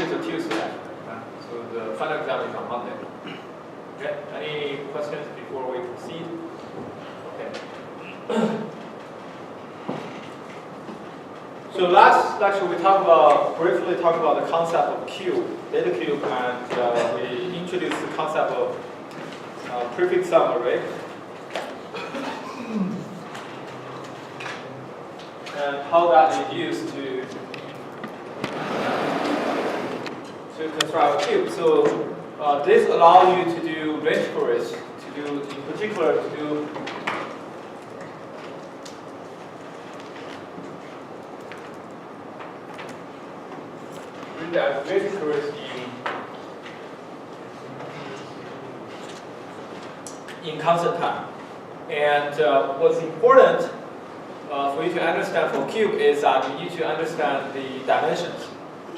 to Tuesday. So the final exam is on Monday. Okay. Any questions before we proceed? Okay. So last lecture we briefly talked about the concept of cube, data cube, and we introduced the concept of prefix sum array. And how that is used to construct a cube. So this allows you to do range queries, in particular to do range queries in constant time. And what's important for you to understand for cube is that you need to understand the dimensions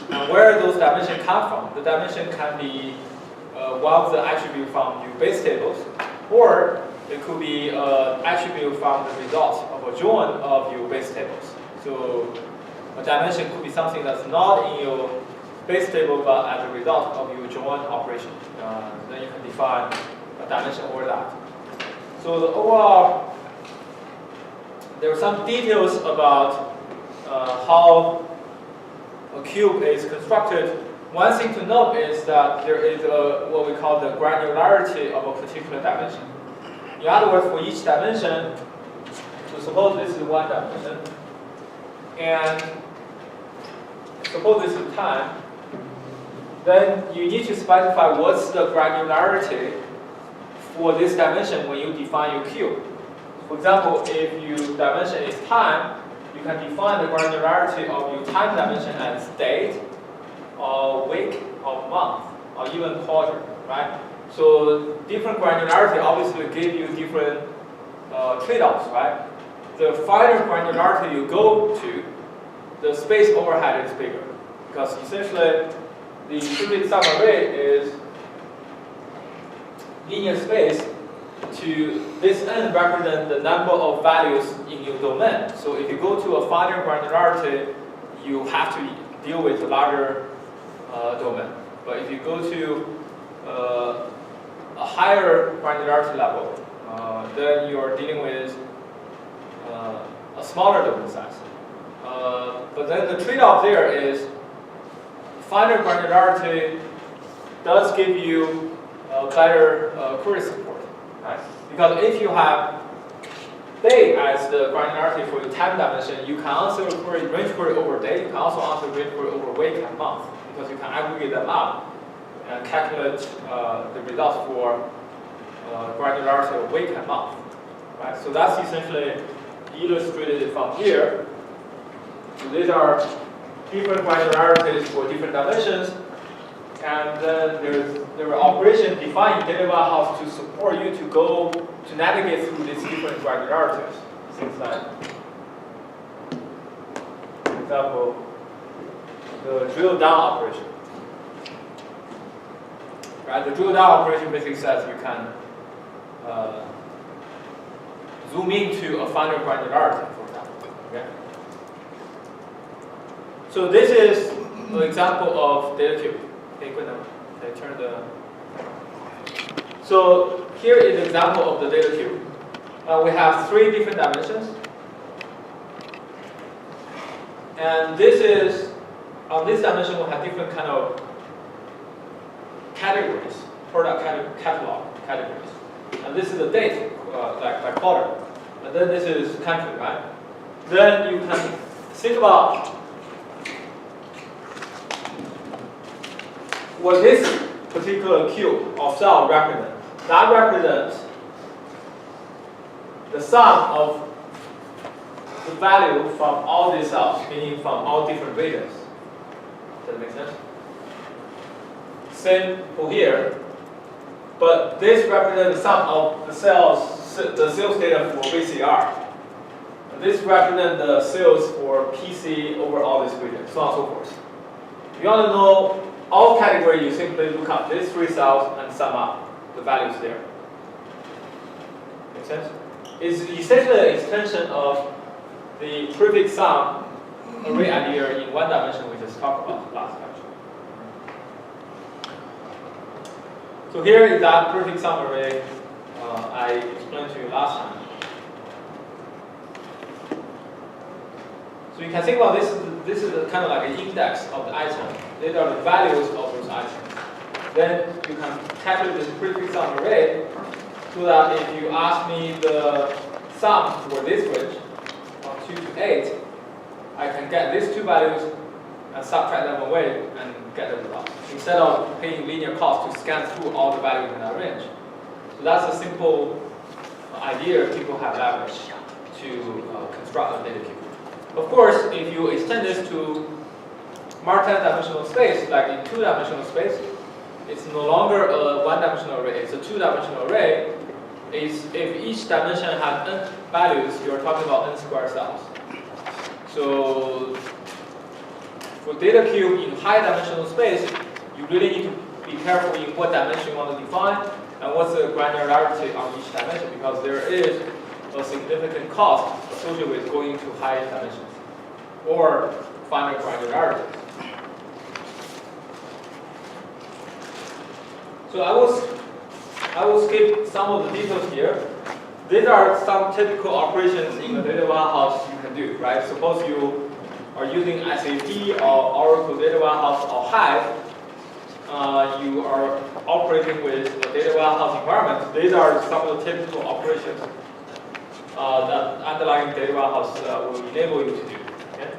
and where those dimensions come from. The dimension can be one of the attributes from your base tables, or it could be an attribute from the result of a join of your base tables. So a dimension could be something that's not in your base table but as a result of your join operation. Then you can define a dimension over that. So the overall, there are some details about how a cube is constructed. One thing to note is that there is what we call the granularity of a particular dimension. In other words, for each dimension, so suppose this is one dimension, and suppose this is time, then you need to specify what's the granularity for this dimension when you define your cube. For example, if your dimension is time, you can define the granularity of your time dimension as date, or week, or month, or even quarter, right? So different granularity obviously give you different trade-offs, right? The finer granularity you go to, the space overhead is bigger, because essentially the prefix sum array is linear space to this n represent the number of values in your domain. So if you go to a finer granularity, you have to deal with a larger domain. But if you go to a higher granularity level, then you're dealing with a smaller domain size. But then the trade-off there is finer granularity does give you better query support, right? Because if you have day as the granularity for your time dimension, you can answer range query over day. You can also answer range query over week and month, because you can aggregate them up and calculate the results for granularity of week and month, right? So that's essentially illustrated from here. So these are different granularities for different dimensions, and then there are operations defined in data warehouse to support you to navigate through these different granularities. Things like, for example, the drill down operation. Right, the drill down operation basically says you can zoom into a finer granularity, for example. Okay. So this is an example of data cube. Okay, good enough. Okay, turn the. So here is an example of the data cube. We have 3 different dimensions, and this is on this dimension we have different kind of categories, product catalog categories, and this is the date, like by quarter, and then this is country, right? Then you can think about what this particular cube of cell represents. That represents the sum of the value from all these cells, meaning from all different regions. Does that make sense? Same for here, but this represents the sum of the sales data for VCR. And this represents the sales for PC over all these regions, so on and so forth. If you want to know all categories, you simply look up these 3 cells and sum up the values there. Make sense? It's essentially an extension of the prefix sum array idea in one dimension we just talked about last lecture. So here is that perfect sum array I explained to you last time. So you can think about this is kind of like an index of the item. These are the values of those items. Then you can calculate this prefix sum array so that if you ask me the sum for this range from 2 to 8, I can get these two values and subtract them away and get the result, instead of paying linear cost to scan through all the values in that range. So that's a simple idea people have leveraged to construct a data cube. Of course, if you extend this to multi-dimensional space, like in two-dimensional space, it's no longer a one-dimensional array, it's a two-dimensional array. If each dimension has n values, you're talking about n square cells. So for data cube in high-dimensional space, you really need to be careful in what dimension you want to define and what's the granularity on each dimension, because there is a significant cost associated with going to high dimensions or finer granularity. So I will skip some of the details here. These are some typical operations in a data warehouse you can do, right? Suppose you are using SAP or Oracle Data Warehouse or Hive. You are operating with a data warehouse environment. These are some of the typical operations that underlying data warehouse will enable you to do. Okay?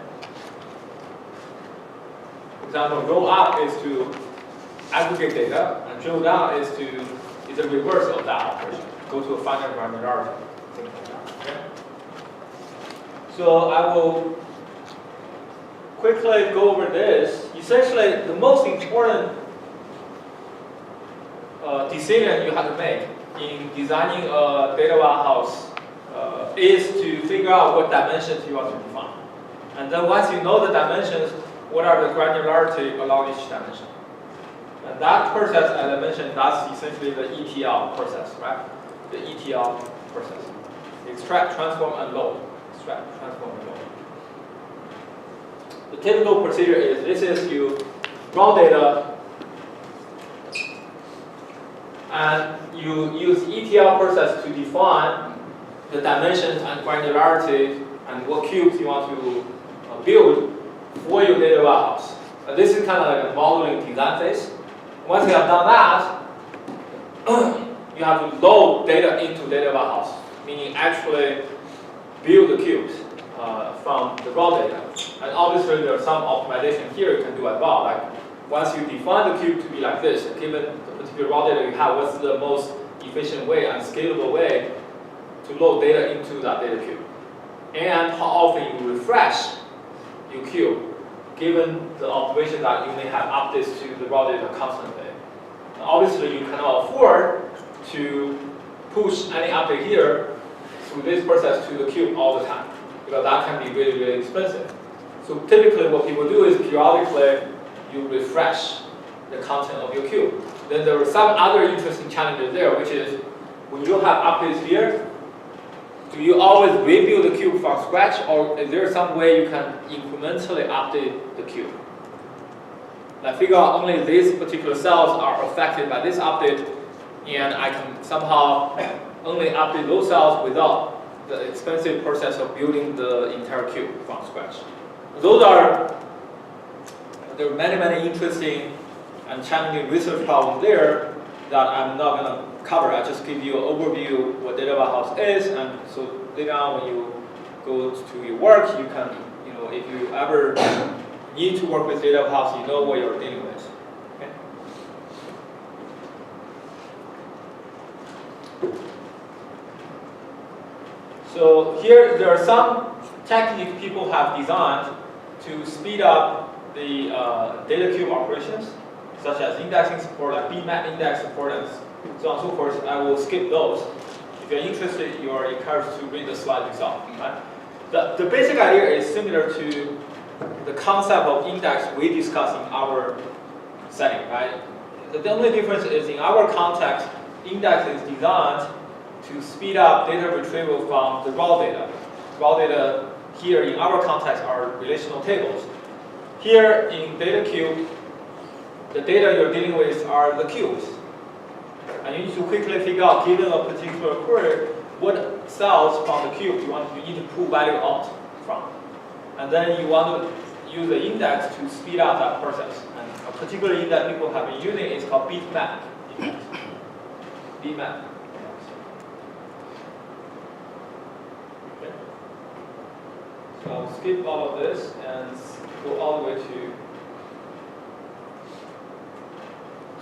For example, roll up is to aggregate data, and drill down is the reverse of that operation. Go to a finer granularity. Okay? So I will quickly go over this. Essentially, the most important decision you have to make in designing a data warehouse is to figure out what dimensions you want to define. And then once you know the dimensions, what are the granularity along each dimension. And that process, as I mentioned, that's essentially the ETL process, right? The ETL process. Extract, transform, and load. Extract, transform, and load. The typical procedure is, this is you raw data, and you use ETL process to define the dimensions and granularity and what cubes you want to build for your data warehouse. And this is kind of like a modeling design phase. Once you have done that, you have to load data into data warehouse, meaning actually build the cubes from the raw data. And obviously there's some optimization here you can do as well. Like once you define the cube to be like this, given the particular raw data you have, what's the most efficient way and scalable way to load data into that data cube? And how often you refresh your cube, given the observation that you may have updates to the raw data constantly. And obviously, you cannot afford to push any update here through this process to the cube all the time, because that can be really, really expensive. So typically, what people do is periodically you refresh the content of your cube. Then there are some other interesting challenges there, which is when you have updates here, do you always rebuild the cube from scratch, or is there some way you can incrementally update the cube? Like figure out only these particular cells are affected by this update, and I can somehow only update those cells without the expensive process of building the entire cube from scratch. There are many, many interesting and challenging research problems there that I'm not going to cover. I just give you an overview what data warehouse is, and so later on when you go to your work, you can, if you ever need to work with data warehouse, you know what you're dealing with. Okay? So here there are some techniques people have designed to speed up the data cube operations, such as indexing support, like BMap index support, and so on and so forth. I will skip those. If you're interested, you are encouraged to read the slide yourself. Right? The basic idea is similar to the concept of index we discussed in our setting. Right? The only difference is in our context, index is designed to speed up data retrieval from the raw data. Raw data here in our context are relational tables. Here in DataCube, the data you're dealing with are the cubes. And you need to quickly figure out, given a particular query, what cells from the cube you need to pull value out from. And then you want to use the index to speed up that process. And a particular index people have been using is called bitmap index. Bitmap. Okay. So I'll skip all of this and go all the way to.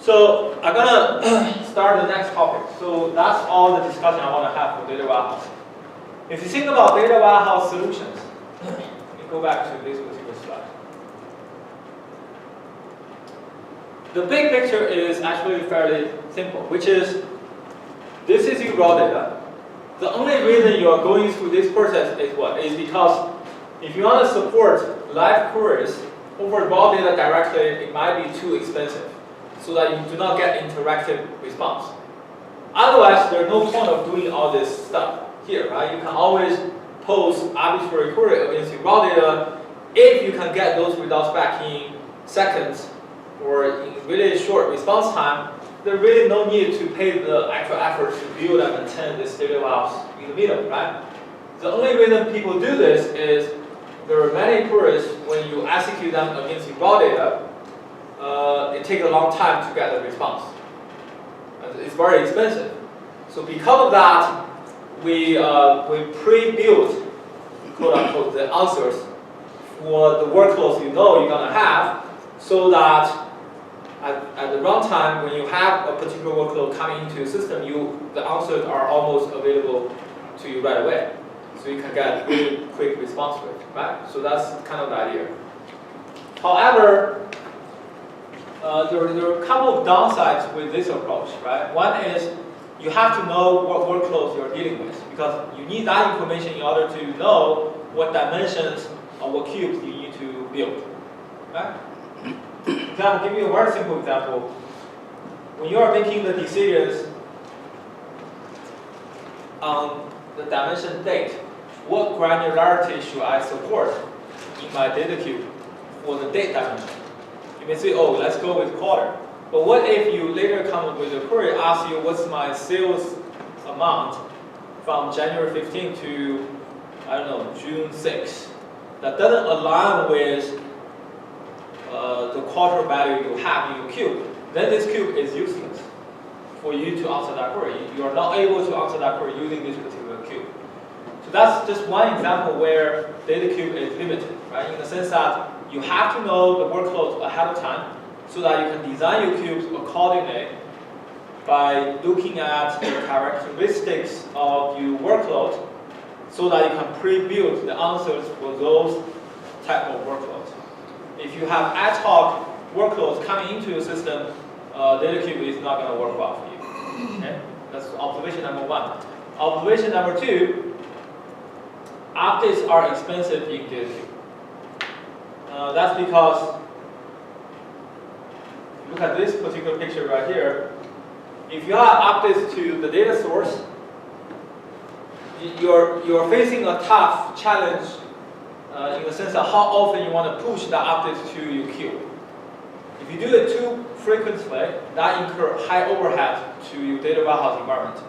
So I'm gonna start the next topic. So that's all the discussion I want to have for data warehouse. If you think about data warehouse solutions, let me go back to this particular slide. The big picture is actually fairly simple, which is this is your raw data. The only reason you are going through this process is what? Is because if you want to support live queries over raw data directly, it might be too expensive, so that you do not get interactive response. Otherwise, there's no point of doing all this stuff here, right? You can always pose arbitrary query against your raw data. If you can get those results back in seconds or in really short response time, there's really no need to pay the actual effort to build and maintain this data warehouse in the middle, right? The only reason people do this is there are many queries when you execute them against your raw data. It takes a long time to get the response. It's very expensive. So because of that, we pre-built, quote unquote, the answers for the workloads you know you're gonna have, so that at the runtime, when you have a particular workload coming into your system, the answers are almost available to you right away. So you can get really quick response rate, right? So that's kind of the idea. However, there are a couple of downsides with this approach, right? One is you have to know what workloads you're dealing with, because you need that information in order to know what dimensions or what cubes you need to build, right? Example, give you a very simple example. When you are making the decisions on the dimension date, what granularity should I support in my data cube for the date dimension? You may say, oh, let's go with quarter. But what if you later come up with a query, ask you what's my sales amount from January 15 to, I don't know, June 6. That doesn't align with the quarter value you have in your cube. Then this cube is useless for you to answer that query. You are not able to answer that query using this particular cube. So that's just one example where data cube is limited, right? In the sense that you have to know the workloads ahead of time so that you can design your cubes accordingly by looking at the characteristics of your workload so that you can pre-build the answers for those type of workloads. If you have ad hoc workloads coming into your system, data cube is not going to work well for you. Okay? That's observation number one. Observation number two, updates are expensive in data cube. That's because, look at this particular picture right here. If you have updates to the data source, you're facing a tough challenge in the sense of how often you want to push the updates to your queue. If you do it too frequently, that incurs high overhead to your data warehouse environment.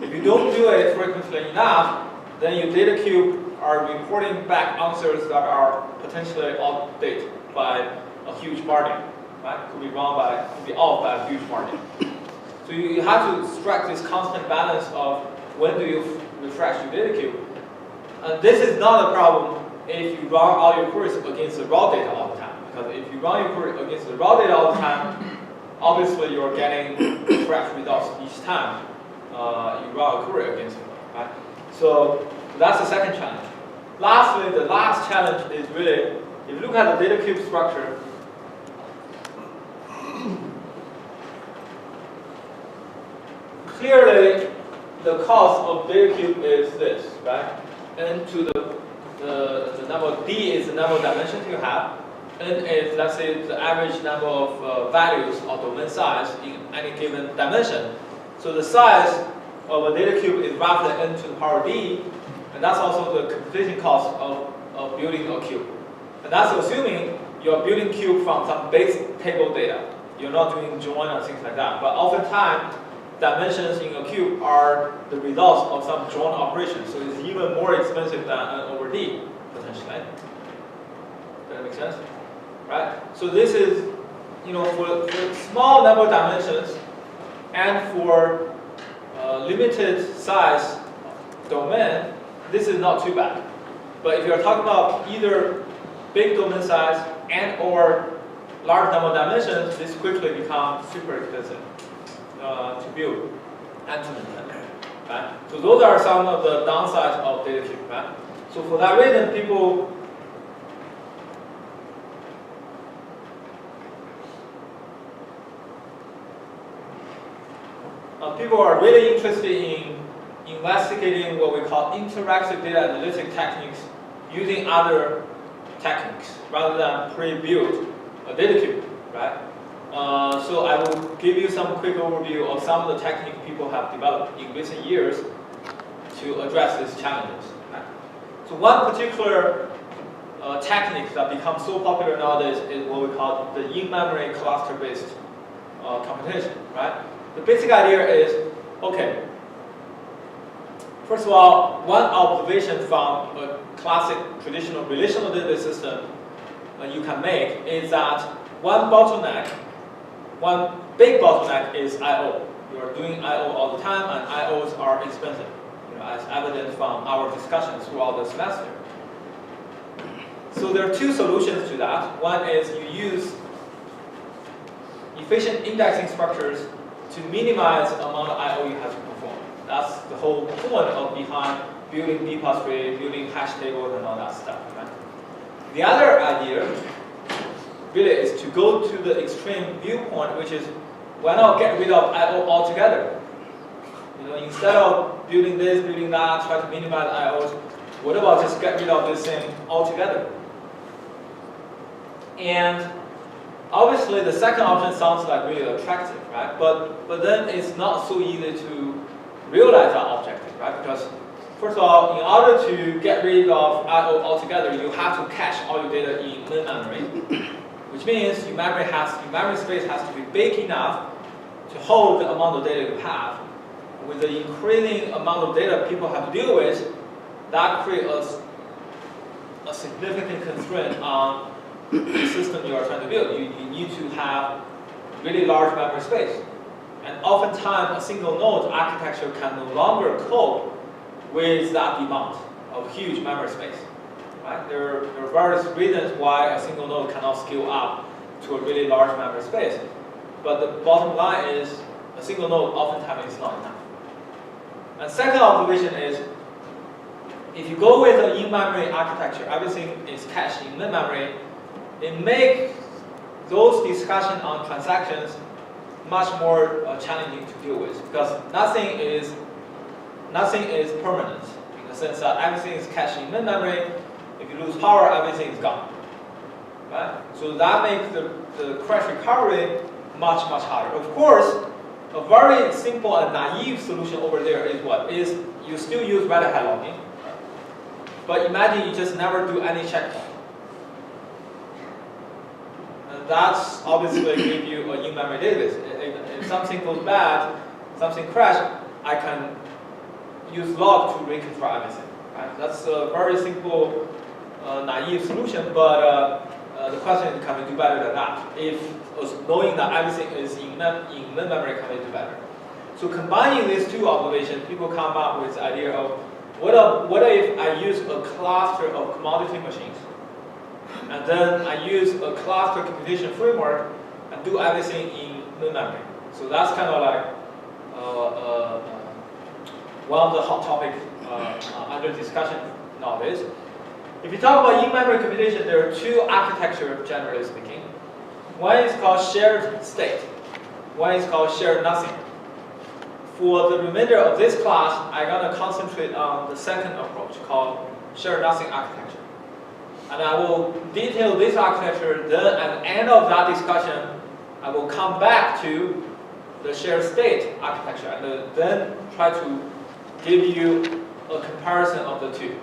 If you don't do it frequently enough, then your data cube are reporting back answers that are potentially outdated by a huge margin, right? Could be off by a huge margin. So you have to strike this constant balance of when do you refresh your data cube. And this is not a problem if you run all your queries against the raw data all the time. Because if you run your query against the raw data all the time, obviously you're getting fresh results each time you run a query against it, right? So that's the second challenge. Lastly, the last challenge is really, if you look at the data cube structure, clearly the cost of data cube is this, right? N to the number, D is the number of dimensions you have. N is, let's say, the average number of values or domain size in any given dimension. So the size of a data cube is roughly N to the power D, and that's also the computation cost of building a cube. And that's assuming you're building cube from some base table data. You're not doing join or things like that. But oftentimes, dimensions in a cube are the results of some joint operation. So it's even more expensive than N over D, potentially. Does that make sense? Right? So this is, for small number of dimensions and for limited size domain, this is not too bad. But if you're talking about either big domain size and or large number of dimensions, this quickly becomes super expensive to build and to maintain. Right? So those are some of the downsides of data cube. Right? So for that reason, people are really interested in investigating what we call interactive data analytic techniques using other techniques rather than pre-built data cube, right? So I will give you some quick overview of some of the techniques people have developed in recent years to address these challenges. Right? So one particular technique that becomes so popular nowadays is what we call the in-memory cluster-based computation, right? The basic idea is, okay, first of all, one observation from a classic traditional relational database system you can make is that one big bottleneck is I/O. You are doing I/O all the time, and I/Os are expensive, as evident from our discussions throughout the semester. So there are two solutions to that. One is you use efficient indexing structures to minimize the amount of I/O you have to perform. That's the whole point of behind building bpostgre, building hash tables, and all that stuff. Right? The other idea really is to go to the extreme viewpoint, which is why not get rid of I/O altogether? Instead of building this, building that, try to minimize I/Os, what about just get rid of this thing altogether? And obviously, the second option sounds like really attractive, right? But then it's not so easy to realize that objective, right? Because first of all, in order to get rid of I/O altogether, you have to cache all your data in main memory, which means your memory space has to be big enough to hold the amount of data you have. With the increasing amount of data people have to deal with, that creates a significant constraint on the system you are trying to build. You need to have really large memory space. And oftentimes, a single node architecture can no longer cope with that demand of huge memory space. Right? There are various reasons why a single node cannot scale up to a really large memory space. But the bottom line is, a single node oftentimes is not enough. And second observation is, if you go with an in-memory architecture, everything is cached in main memory, it makes those discussions on transactions much more challenging to deal with, because nothing is permanent in the sense that everything is cached in main memory. If you lose power, everything is gone. Right? So that makes the crash recovery much harder. Of course, a very simple and naive solution over there is what? Is you still use Red Hat logging, but imagine you just never do any checkpoint. And that's obviously give you an in-memory database. If something goes bad, something crashes, I can use log to reconstruct everything. Right? That's a very simple, naive solution, but the question is, can we do better than that? If knowing that everything is in main memory, can we do better? So combining these two observations, people come up with the idea of what if I use a cluster of commodity machines, and then I use a cluster computation framework and do everything in main memory. So that's kind of like one of the hot topics under discussion nowadays. If you talk about in-memory computation, there are two architectures, generally speaking. One is called shared state. One is called shared nothing. For the remainder of this class, I'm going to concentrate on the second approach, called shared nothing architecture. And I will detail this architecture, then at the end of that discussion, I will come back to the shared state architecture, and then try to give you a comparison of the two.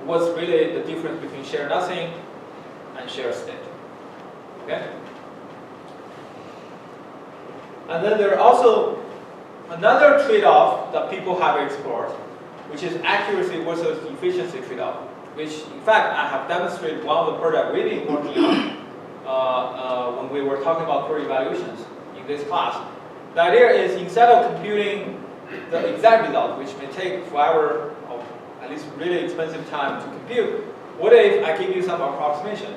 What's really the difference between shared nothing and shared state. Okay? And then there are also another trade-off that people have explored, which is accuracy versus efficiency trade-off, which in fact I have demonstrated one of the projects we've been working on when we were talking about query evaluations in this class. The idea is instead of computing the exact result, which may take forever or at least really expensive time to compute, what if I give you some approximation?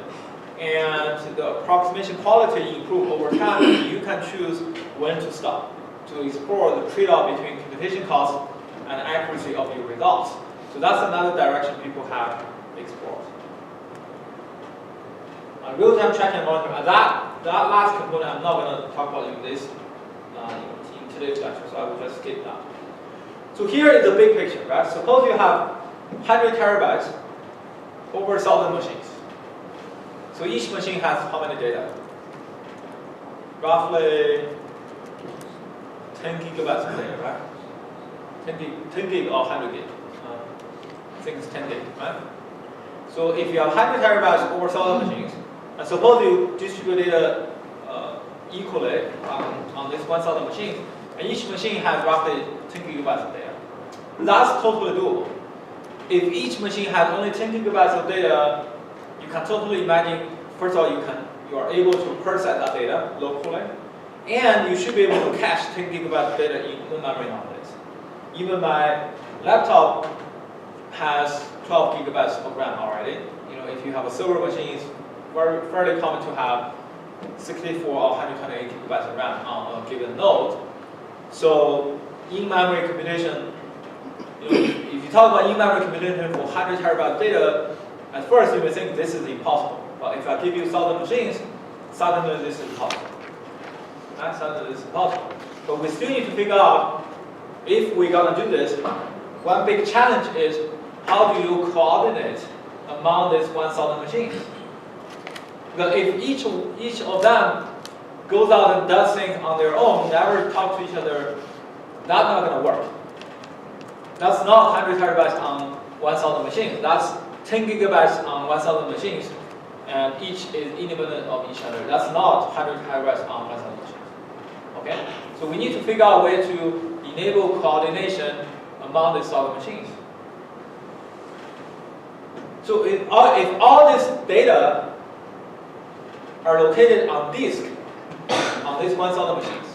And the approximation quality improve over time, and you can choose when to stop to explore the trade-off between computation cost and accuracy of your results. So that's another direction people have explored. Real-time tracking and monitoring. That last component I'm not going to talk about in this in today's lecture, so I will just skip that. So here is the big picture, right? Suppose you have 100 terabytes over 1,000 machines. So each machine has how many data? Roughly 10 gigabytes of data, right? 10 gig or 100 gig. I think it's 10 gig, right? So if you have 100 terabytes over 1,000 machines, and suppose you distribute data equally on this 1,000 machines, and each machine has roughly 10 gigabytes of data. That's totally doable. If each machine has only 10 gigabytes of data, you can totally imagine, first of all, you are able to process that data locally, and you should be able to cache 10 gigabytes of data in memory nowadays. Even my laptop has 12 gigabytes of RAM already. You know, if you have a server machine, it's fairly common to have 64 or 128 gigabytes of RAM on a given node. So in-memory computation, you know, if you talk about in-memory computation for 100 terabyte data, at first you may think this is impossible. But if I give you 1,000 machines, suddenly this is possible. Right? Suddenly this is possible. But we still need to figure out if we're going to do this. One big challenge is how do you coordinate among these 1,000 machines? Because if each of them goes out and does things on their own, never talk to each other, that's not going to work. That's not 100 terabytes on 1,000 machines. That's 10 gigabytes on 1,000 machines, and each is independent of each other. That's not 100 terabytes on 1,000 machines. Okay? So we need to figure out a way to enable coordination among these 1,000 machines. So if all this data are located on disk on these 1,000 machines,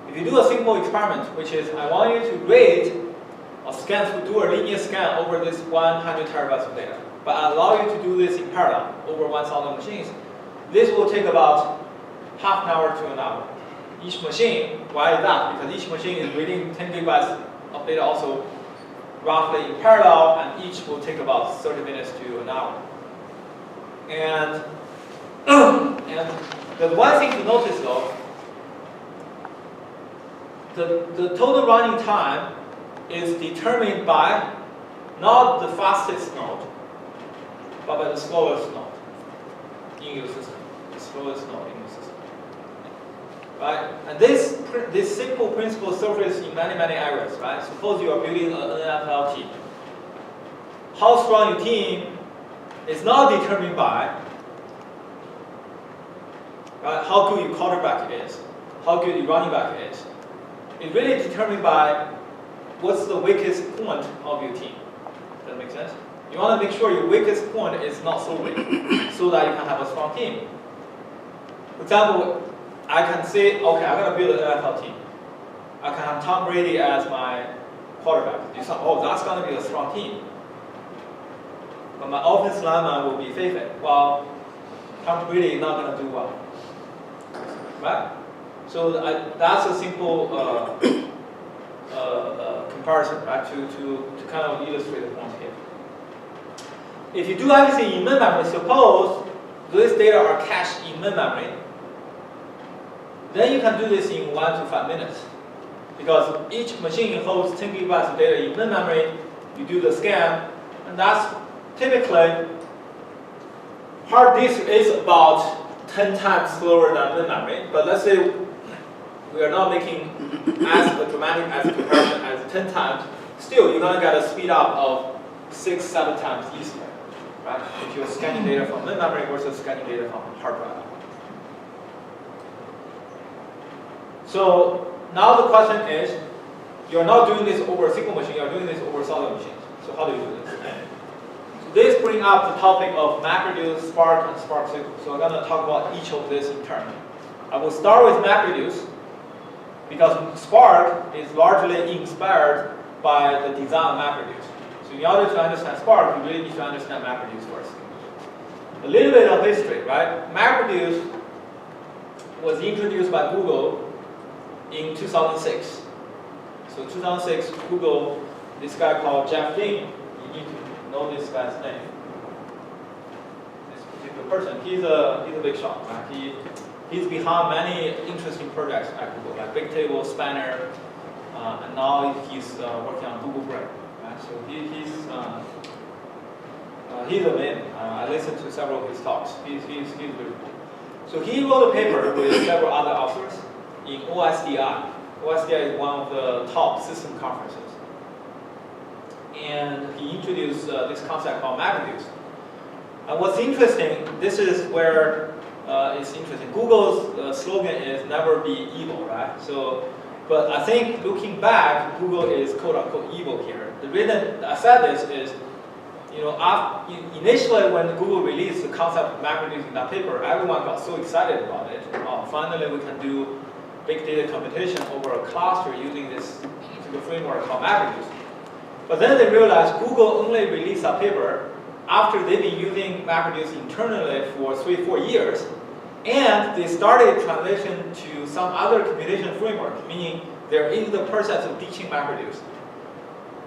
if you do a simple experiment, which is I want you to rate or do a linear scan over this 100 terabytes of data, but I allow you to do this in parallel over 1,000 machines, this will take about half an hour to an hour. Each machine, why is that? Because each machine is reading 10 gigabytes of data also roughly in parallel, and each will take about 30 minutes to an hour. And the one thing to notice though, the total running time is determined by not the fastest node, but by the slowest node in your system. The slowest node in your system. Right? And this simple principle surfaces in many areas, right? Suppose you are building an NFL team. How strong your team is not determined by how good your quarterback is, how good your running back is. It's really determined by what's the weakest point of your team. Does that make sense? You want to make sure your weakest point is not so weak, so that you can have a strong team. For example, I can say, okay, I'm going to build an NFL team. I can have Tom Brady as my quarterback. You say, oh, that's going to be a strong team. But my offensive lineman will be Feifei. Well, Tom Brady is not going to do well. Right? So that's a simple comparison, right, to kind of illustrate the point here. If you do everything in main memory, suppose these data are cached in main memory, then you can do this in 1 to 5 minutes. Because each machine holds 10 gigabytes of data in main memory, you do the scan, and that's typically, hard disk is about 10 times slower than main memory, but let's say we are not making as dramatic as a comparison as 10 times, still you're going to get a speed up of 6-7 times easier, right? If you're scanning data from main memory versus scanning data from hard drive. So now the question is, you're not doing this over a single machine, you're doing this over solid machines. So how do you do this? So this brings up the topic of MapReduce, Spark, and Spark SQL. So I'm going to talk about each of this in turn. I will start with MapReduce because Spark is largely inspired by the design of MapReduce. So in order to understand Spark, you really need to understand MapReduce first. A little bit of history, right? MapReduce was introduced by Google in 2006. So 2006, Google, this guy called Jeff Dean, you need to know this guy's name. This particular person, he's a big shot, right? He's behind many interesting projects at Google, like Bigtable, Spanner, and now he's working on Google Brain. Right? So he's amazing. I listened to several of his talks. He's really cool. So he wrote a paper with several other authors in OSDI. OSDI is one of the top system conferences. And he introduced this concept called MapReduce. What's interesting, this is where it's interesting. Google's slogan is never be evil, right? So, but I think looking back, Google is quote unquote evil here. The reason I said this is, you know, initially when Google released the concept of MapReduce in that paper, everyone got so excited about it. Finally, we can do big data computation over a cluster using this particular framework called MapReduce. But then they realized Google only released a paper after they've been using MapReduce internally for 3-4 years, and they started transition to some other computation framework, meaning they're in the process of teaching MapReduce.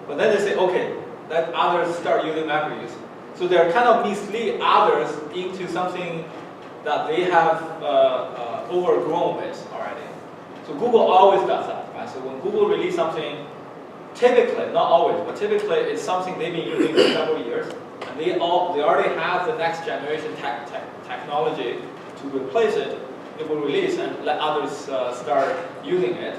But then they say, okay, let others start using MapReduce. So they're kind of mislead others into something that they have overgrown with already. So Google always does that, right? So when Google releases something, typically, not always, but typically it's something they've been using for several years, and they already have the next generation technology to replace it. They will release and let others start using it.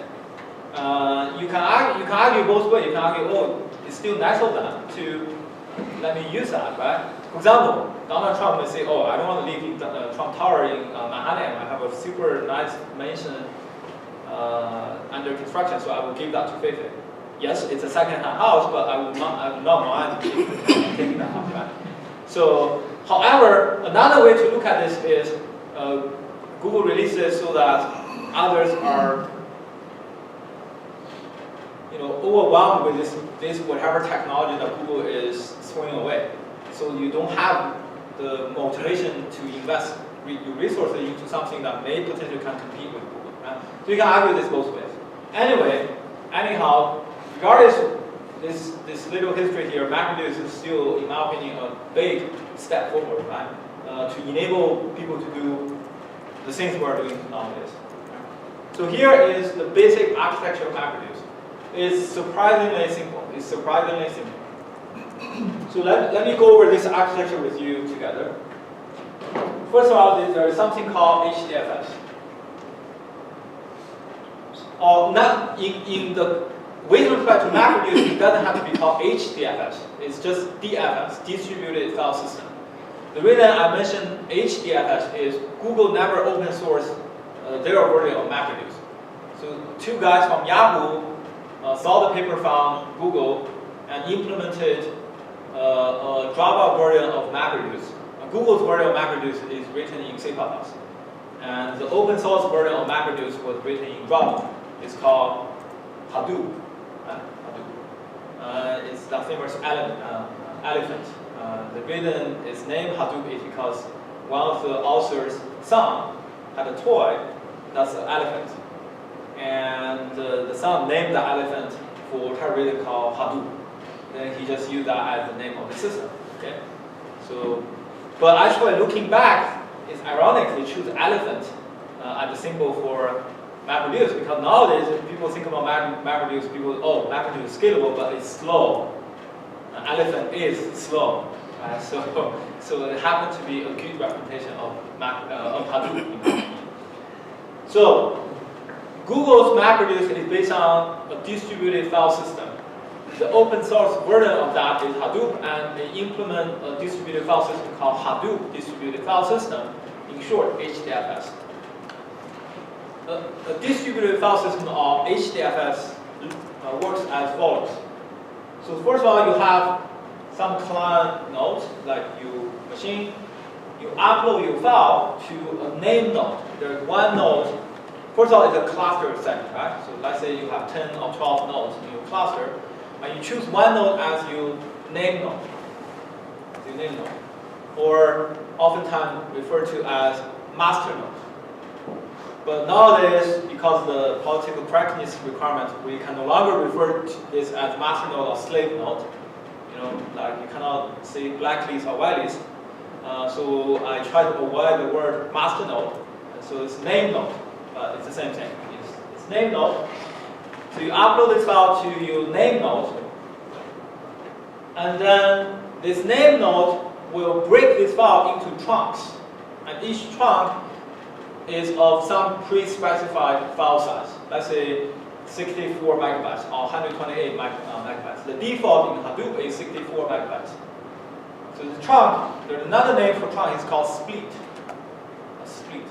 You can argue both ways. You can argue, oh, it's still nice of them to let me use that, right? For example, Donald Trump may say, oh, I don't want to live in the Trump Tower in Manhattan. I have a super nice mansion under construction, so I will give that to Feifei. Yes, it's a second-hand house, but I will not mind taking that house, right? So, however, another way to look at this is Google released it so that others are, you know, overwhelmed with this whatever technology that Google is throwing away. So you don't have the motivation to invest your resources into something that may potentially can compete with Google. Right? So you can argue this both ways. Anyhow, regardless of this little history here, MapReduce is still, in my opinion, a big step forward, right? To enable people to do the things we're doing nowadays. So here is the basic architecture of MapReduce. It's surprisingly simple. So let me go over this architecture with you together. First of all, there is something called HDFS. With respect to MapReduce, it doesn't have to be called HDFS. It's just DFS, Distributed File System. The reason I mentioned HDFS is Google never open sourced their version of MapReduce. So two guys from Yahoo saw the paper from Google and implemented a Java version of MapReduce. Google's version of MapReduce is written in C++. And the open source version of MapReduce was written in Java. It's called Hadoop. It's the famous elephant. The reason it's named Hadoop is because one of the author's son had a toy that's an elephant. And the son named the elephant for whatever reason called Hadoop. Then he just used that as the name of the system. Okay? So, but actually looking back, it's ironic they choose elephant as the symbol for MapReduce, because nowadays when people think about MapReduce, people, oh, MapReduce is scalable, but it's slow. Elephant is slow. So it happened to be a good representation of Hadoop. So Google's MapReduce is based on a distributed file system. The open source version of that is Hadoop, and they implement a distributed file system called Hadoop Distributed File System, in short, HDFS. A distributed file system of HDFS works as follows. So first of all, you have some client node, like your machine. You upload your file to a name node. There's one node. First of all, it's a cluster setting, right? So let's say you have 10 or 12 nodes in your cluster, and you choose one node as your name node. Your name node, or oftentimes referred to as master node. But nowadays, because of the political correctness requirement, we can no longer refer to this as master node or slave node. You know, like you cannot say blacklist or whitelist. So I try to avoid the word master node. So it's name node, but it's the same thing. It's name node. So you upload this file to your name node, and then this name node will break this file into chunks, and each chunk is of some pre-specified file size. Let's say 64 megabytes or 128 megabytes. The default in Hadoop is 64 megabytes. So the chunk, there's another name for chunk, it's called split. A split.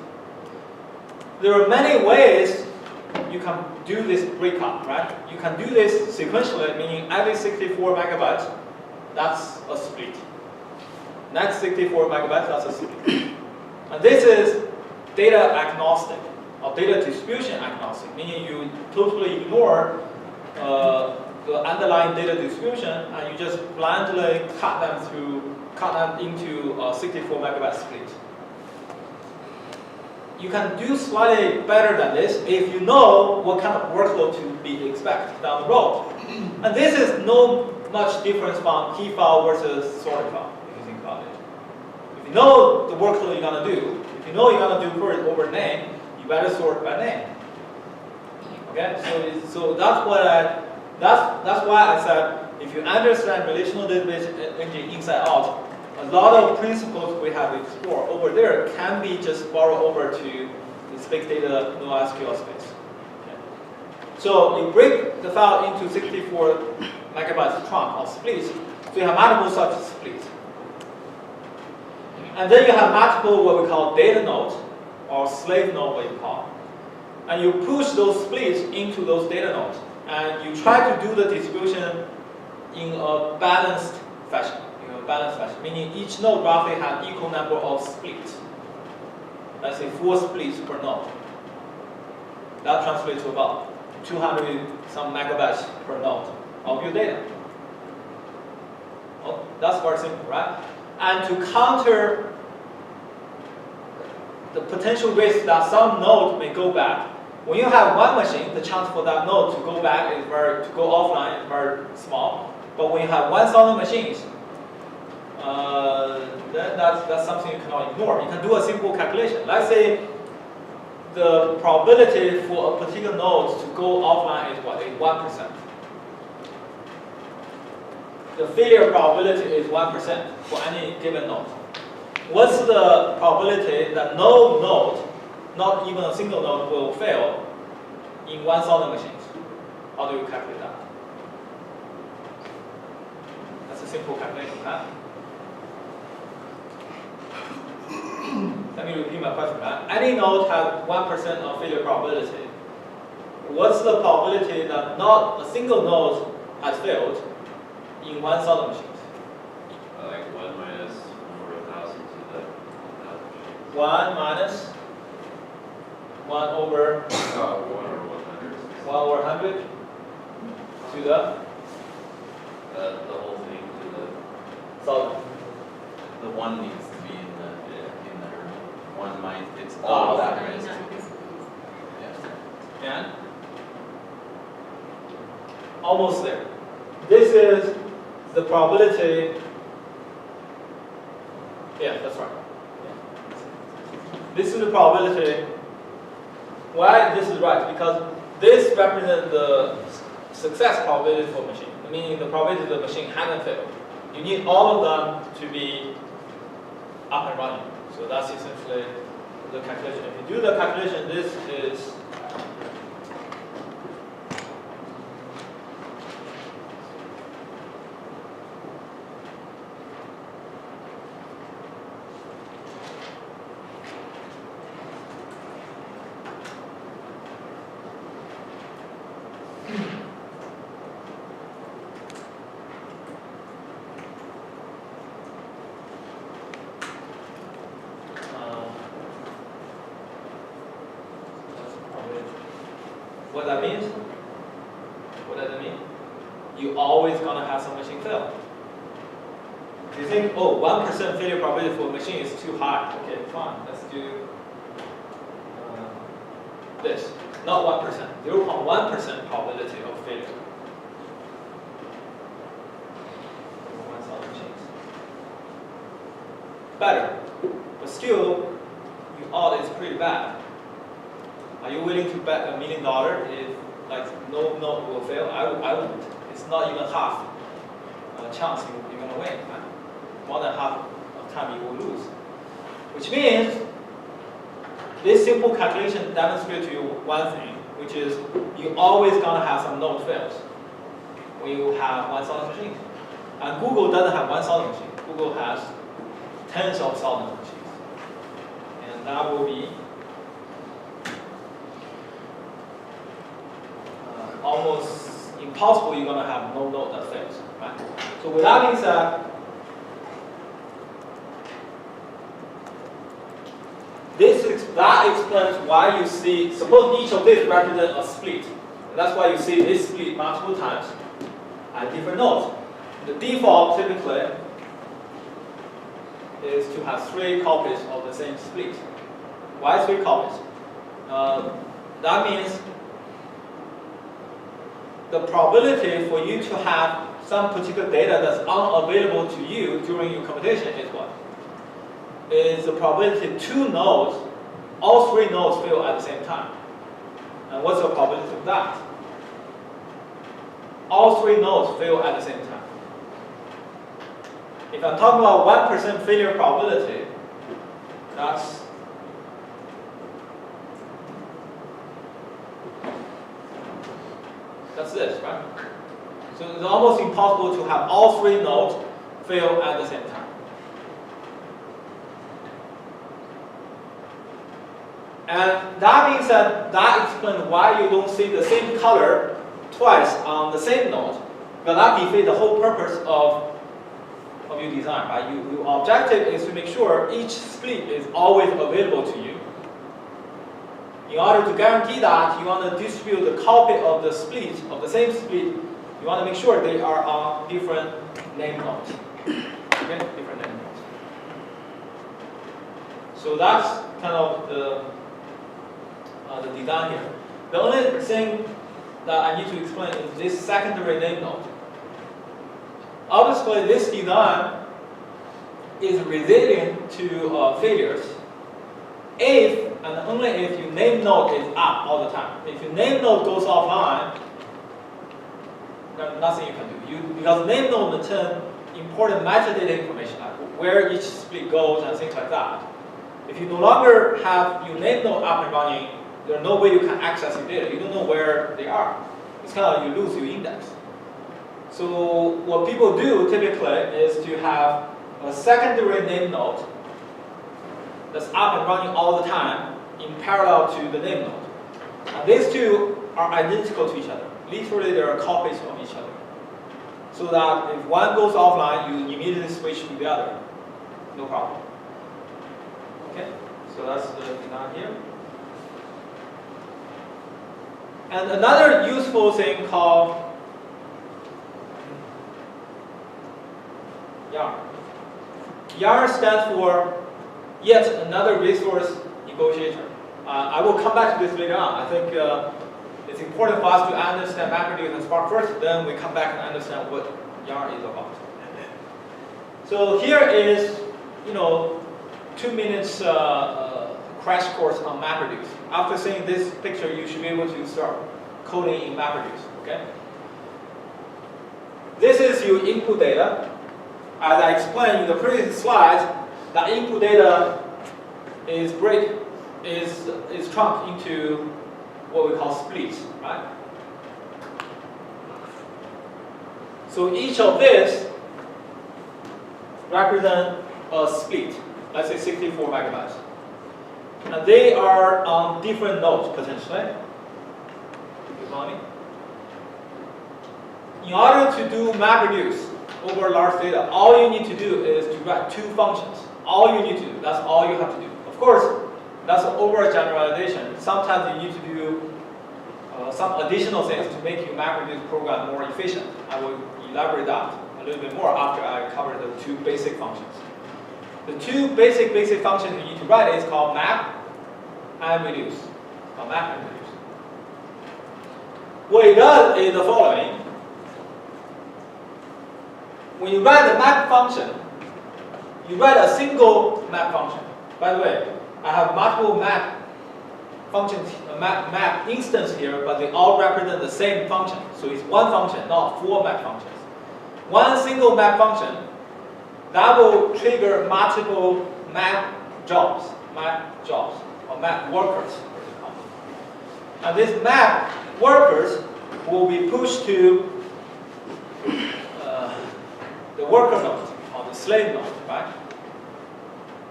There are many ways you can do this breakup, right? You can do this sequentially, meaning every 64 megabytes, that's a split. Next 64 megabytes, that's a split. And this is data agnostic, or data distribution agnostic, meaning you totally ignore the underlying data distribution and you just blindly cut them into a 64 megabyte split. You can do slightly better than this if you know what kind of workload to be expected down the road. And this is no much difference from key file versus sorted file, if you think about it. If you know the workload you're going to do, if you know you're going to do query over name, you better sort by name. Okay, so that's why I said if you understand relational database engine inside out, a lot of principles we have explored over there can be just borrowed over to this big data NoSQL space. Okay. So you break the file into 64 megabytes trunk or splits. So you have multiple such splits. And then you have multiple what we call data nodes, or slave node, what you call. And you push those splits into those data nodes. And you try to do the distribution in a balanced fashion. Meaning each node roughly has equal number of splits. Let's say 4 splits per node. That translates to about 200 some megabytes per node of your data. Well, that's very simple, right? And to counter the potential risk that some node may go back, when you have one machine, the chance for that node to go back is to go offline is very small. But when you have 1,000 machines, then that's something you cannot ignore. You can do a simple calculation. Let's say the probability for a particular node to go offline is what? Is 1%. The failure probability is 1% for any given node. What's the probability that no node, not even a single node, will fail in 1,000 machines? How do you calculate that? That's a simple calculation, right? Let me repeat my question, right? Any node has 1% of failure probability. What's the probability that not a single node has failed in 1,000 machines? Like 1 minus 1/1,000 to the 1,000 machines. 1 minus 1 over 1 or 100. 1 over 100 to the whole thing to the 1,000. The 1 needs to be in there. 1 might, it's Oh, all that Sorry, risk. not this piece. Yeah. And almost there. This is the probability. Yeah, that's right. Yeah. This is the probability. Why this is right? Because this represents the success probability for machine, meaning the probability the machine hasn't failed. You need all of them to be up and running. So that's essentially the calculation. If you do the calculation, this is What that means? What does it mean? You always gonna have some machine fail. You think, oh, 1% failure probability for a machine is too high. Okay, fine. Let's do this. Not 1%, 0.1% probability of failure. For 1,000 machines. Better, but still, your odds is pretty bad. Are you willing to bet $1 million if like no node will fail? I wouldn't. It's not even half chance you're gonna win. Right? More than half of time you will lose. Which means this simple calculation demonstrates to you one thing, which is you always gonna have some node fails when you have 1,000 machines. And Google doesn't have 1,000 machines. Google has tens of thousands of machines, and that will be almost impossible. You're gonna have no node that fails, right? So with that being said, that explains why you see, suppose each of these represents a split. And that's why you see this split multiple times at different nodes. The default typically is to have 3 copies of the same split. Why 3 copies? That means the probability for you to have some particular data that's unavailable to you during your computation is what? Is the probability 2 nodes, all 3 nodes fail at the same time. And what's the probability of that? All 3 nodes fail at the same time. If I'm talking about 1% failure probability, that's this, right? So it's almost impossible to have all 3 nodes fail at the same time. And that means that explains why you don't see the same color twice on the same node. But that defeats the whole purpose of your design, right? Your objective is to make sure each split is always available to you. In order to guarantee that, you want to distribute the copy of the split, of the same split, you want to make sure they are on different name nodes. Okay, different name nodes. So that's kind of the design here. The only thing that I need to explain is this secondary name node. Obviously, this design is resilient to failures if and only if your name node is up all the time. If your name node goes offline, there's nothing you can do. Because name node return important metadata information, like where each split goes and things like that. If you no longer have your name node up and running, there's no way you can access your data. You don't know where they are. It's kind of like you lose your index. So what people do typically is to have a secondary name node that's up and running all the time in parallel to the name node. And these two are identical to each other. Literally, they are copies of each other. So that if one goes offline, you immediately switch to the other. No problem. Okay, so that's the design here. And another useful thing called YAR. YAR stands for yet another resource negotiator. I will come back to this later on. I think it's important for us to understand MapReduce and Spark first, then we come back and understand what YAR is about. So here is, 2 minutes crash course on MapReduce. After seeing this picture, you should be able to start coding in MapReduce. Okay. This is your input data. As I explained in the previous slides, the input data is trunked into what we call splits, right? So each of this represents a split, let's say 64 megabytes. And they are on different nodes potentially. You follow me? In order to do MapReduce over large data, all you need to do is to write 2 functions. All you need to do, that's all you have to do. Of course, that's an overgeneralization. Sometimes you need to do some additional things to make your MapReduce program more efficient. I will elaborate that a little bit more after I cover the two basic functions. The two basic functions you need to write is called map and reduce. Called map and reduce. What it does is the following. When you write the map function, you write a single map function. By the way, I have multiple map functions, map instance here, but they all represent the same function. So it's one function, not 4 map functions. One single map function that will trigger multiple map jobs, or map workers. And these map workers will be pushed to the worker node, or the slave node, right?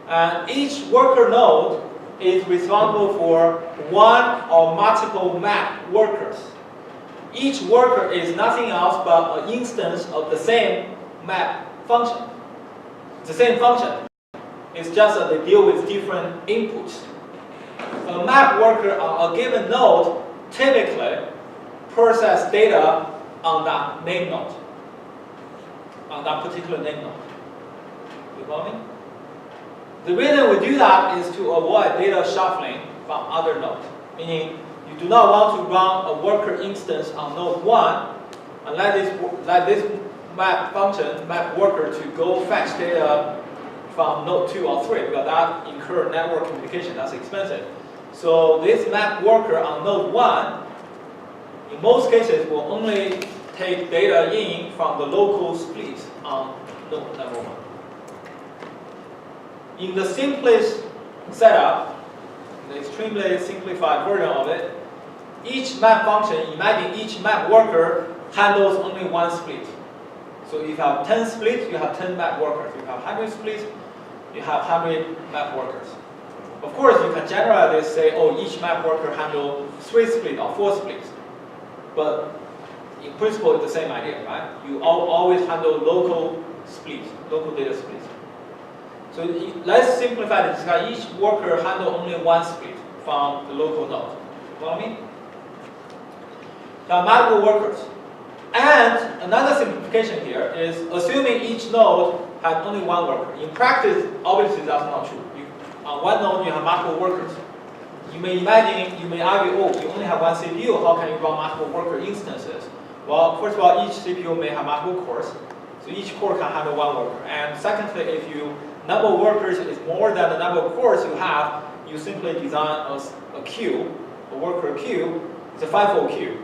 And each worker node is responsible for one or multiple map workers. Each worker is nothing else but an instance of the same map function. It's the same function. It's just that they deal with different inputs. A map worker on a given node typically process data on that name node, on that particular name node. You follow me? The reason we do that is to avoid data shuffling from other nodes. Meaning, you do not want to run a worker instance on node 1 and let this map function, map worker, to go fetch data from node 2 or 3, because that incurs network communication, that's expensive. So this map worker on node 1, in most cases, will only take data in from the local split on node number 1. In the simplest setup, the extremely simplified version of it, each map function, imagine each map worker handles only one split. So if you have 10 splits, you have 10 map workers. If you have 100 splits, you have 100 map workers. Of course, you can generalize this, say, oh, each map worker handles 3 splits or 4 splits. But in principle, it's the same idea, right? You always handle local splits, local data splits. So let's simplify this. Each worker handles only one split from the local node. You know what I mean? There are multiple workers. And another simplification here is assuming each node has only one worker. In practice, obviously that's not true. On one node, you have multiple workers. You may argue, oh, you only have one CPU, how can you run multiple worker instances? Well, first of all, each CPU may have multiple cores. So each core can handle one worker. And secondly, if you number of workers is more than the number of cores you have, you simply design a queue, a worker queue. It's a FIFO queue.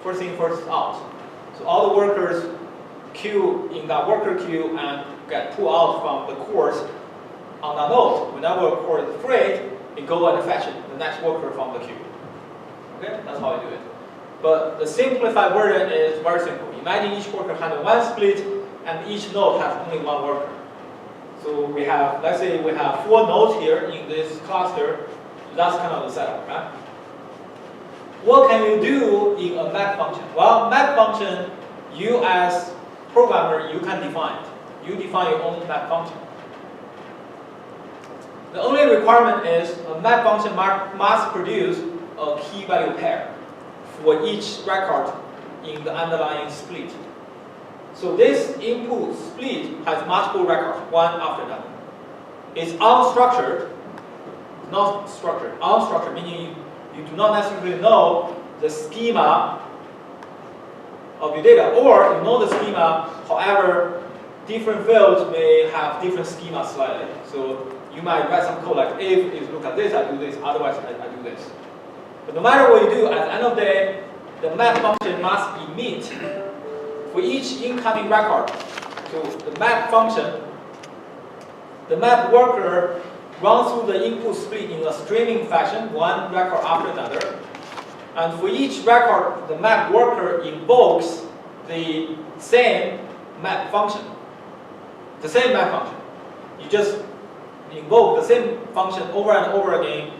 First in, first out. So all the workers queue in that worker queue and get pulled out from the cores on that node. Whenever a core is freed, it goes and fetches the next worker from the queue. Okay, that's how I do it. But the simplified version is very simple. Imagine each worker handles one split, and each node has only one worker. So we have, let's say we have 4 nodes here in this cluster. So that's kind of the setup, right? What can you do in a map function? Well, map function, you as programmer, you can define it. You define your own map function. The only requirement is a map function must produce a key value pair for each record in the underlying split. So this input split has multiple records, one after another. It's unstructured, not structured. Unstructured meaning you do not necessarily know the schema of your data, or you know the schema, however, different fields may have different schema slightly. So you might write some code like, if you look at this, I do this, otherwise I do this. But no matter what you do, at the end of the day, the map function must emit for each incoming record. So the map function, the map worker runs through the input split in a streaming fashion, one record after another. And for each record, the map worker invokes the same map function. The same map function. You just invoke the same function over and over again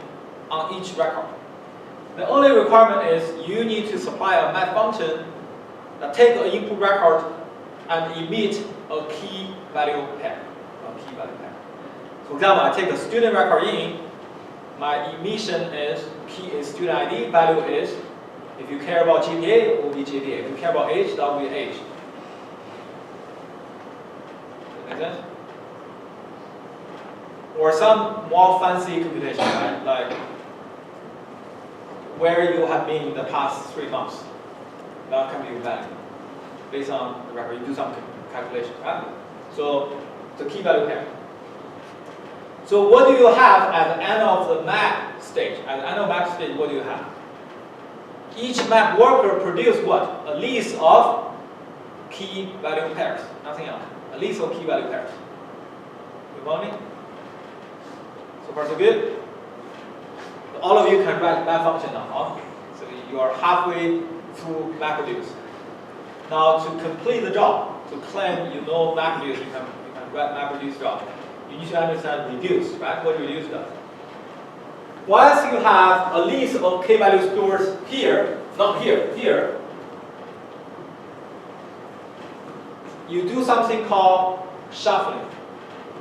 on each record. The only requirement is you need to supply a map function that takes an input record and emit a key value pair. For example, I take a student record in, my emission is key is student ID, value is, if you care about GPA, it will be GPA. If you care about age, that will be age. Make sense? Or some more fancy computation, right? Like where you have been in the past 3 months. That can be value based on the record. You do some calculation, right? So the key value pair. So what do you have at the end of the map stage? At the end of map stage, what do you have? Each map worker produces what? A list of key value pairs. Nothing else. A list of key value pairs. You follow me? So far so good? All of you can write map function now, huh? So you are halfway through MapReduce. Now to complete the job, to claim you know MapReduce, you can write MapReduce job. You need to understand reduce, right? What reduce does. Once you have a list of k-value stores here, not here, here, you do something called shuffling.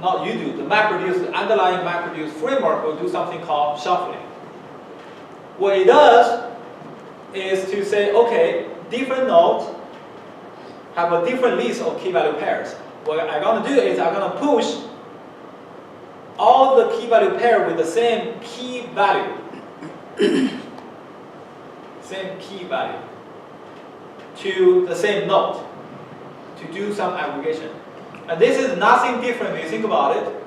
Not you do, the MapReduce, the underlying MapReduce framework will do something called shuffling. What it does is to say, okay, different nodes have a different list of key value pairs. What I'm going to do is I'm going to push all the key value pair with the same key value. Same key value to the same node to do some aggregation. And this is nothing different when you think about it.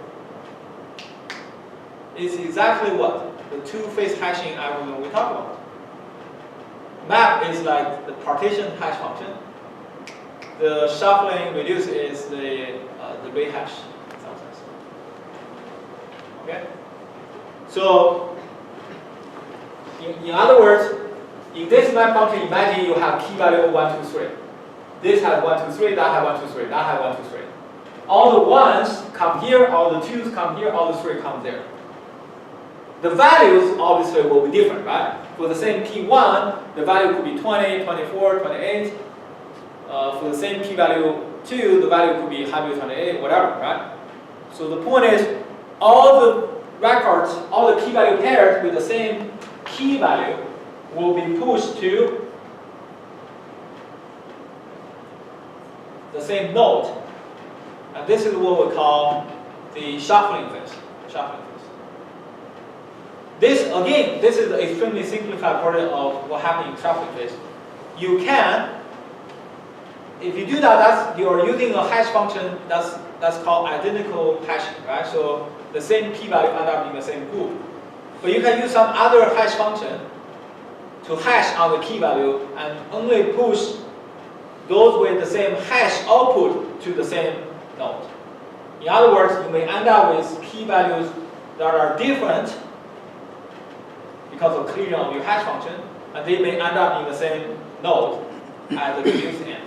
It's exactly what? The two-phase hashing algorithm we talked about. Map is like the partition hash function. The shuffling reduce is the rehash. Okay? So, in other words, in this map function, imagine you have key value of 1, 2, 3. This has 1, 2, 3, that has 1, 2, 3, that has 1, 2, 3. All the 1s come here, all the 2s come here, all the 3 come there. The values obviously will be different, right? For the same key 1, the value could be 20, 24, 28. For the same key value 2, the value could be 128, whatever, right? So the point is, all the records, all the key value pairs with the same key value will be pushed to the same node. And this is what we call the shuffling phase. Shuffling phase. This, again, this is the extremely simplified version of what happens in shuffling phase. You can, if you do that, you're using a hash function that's called identical hashing, right? So the same key value end up in the same group. But you can use some other hash function to hash on the key value and only push those with the same hash output to the same node. In other words, you may end up with key values that are different because of clearing of your hash function, and they may end up in the same node at the reduced end.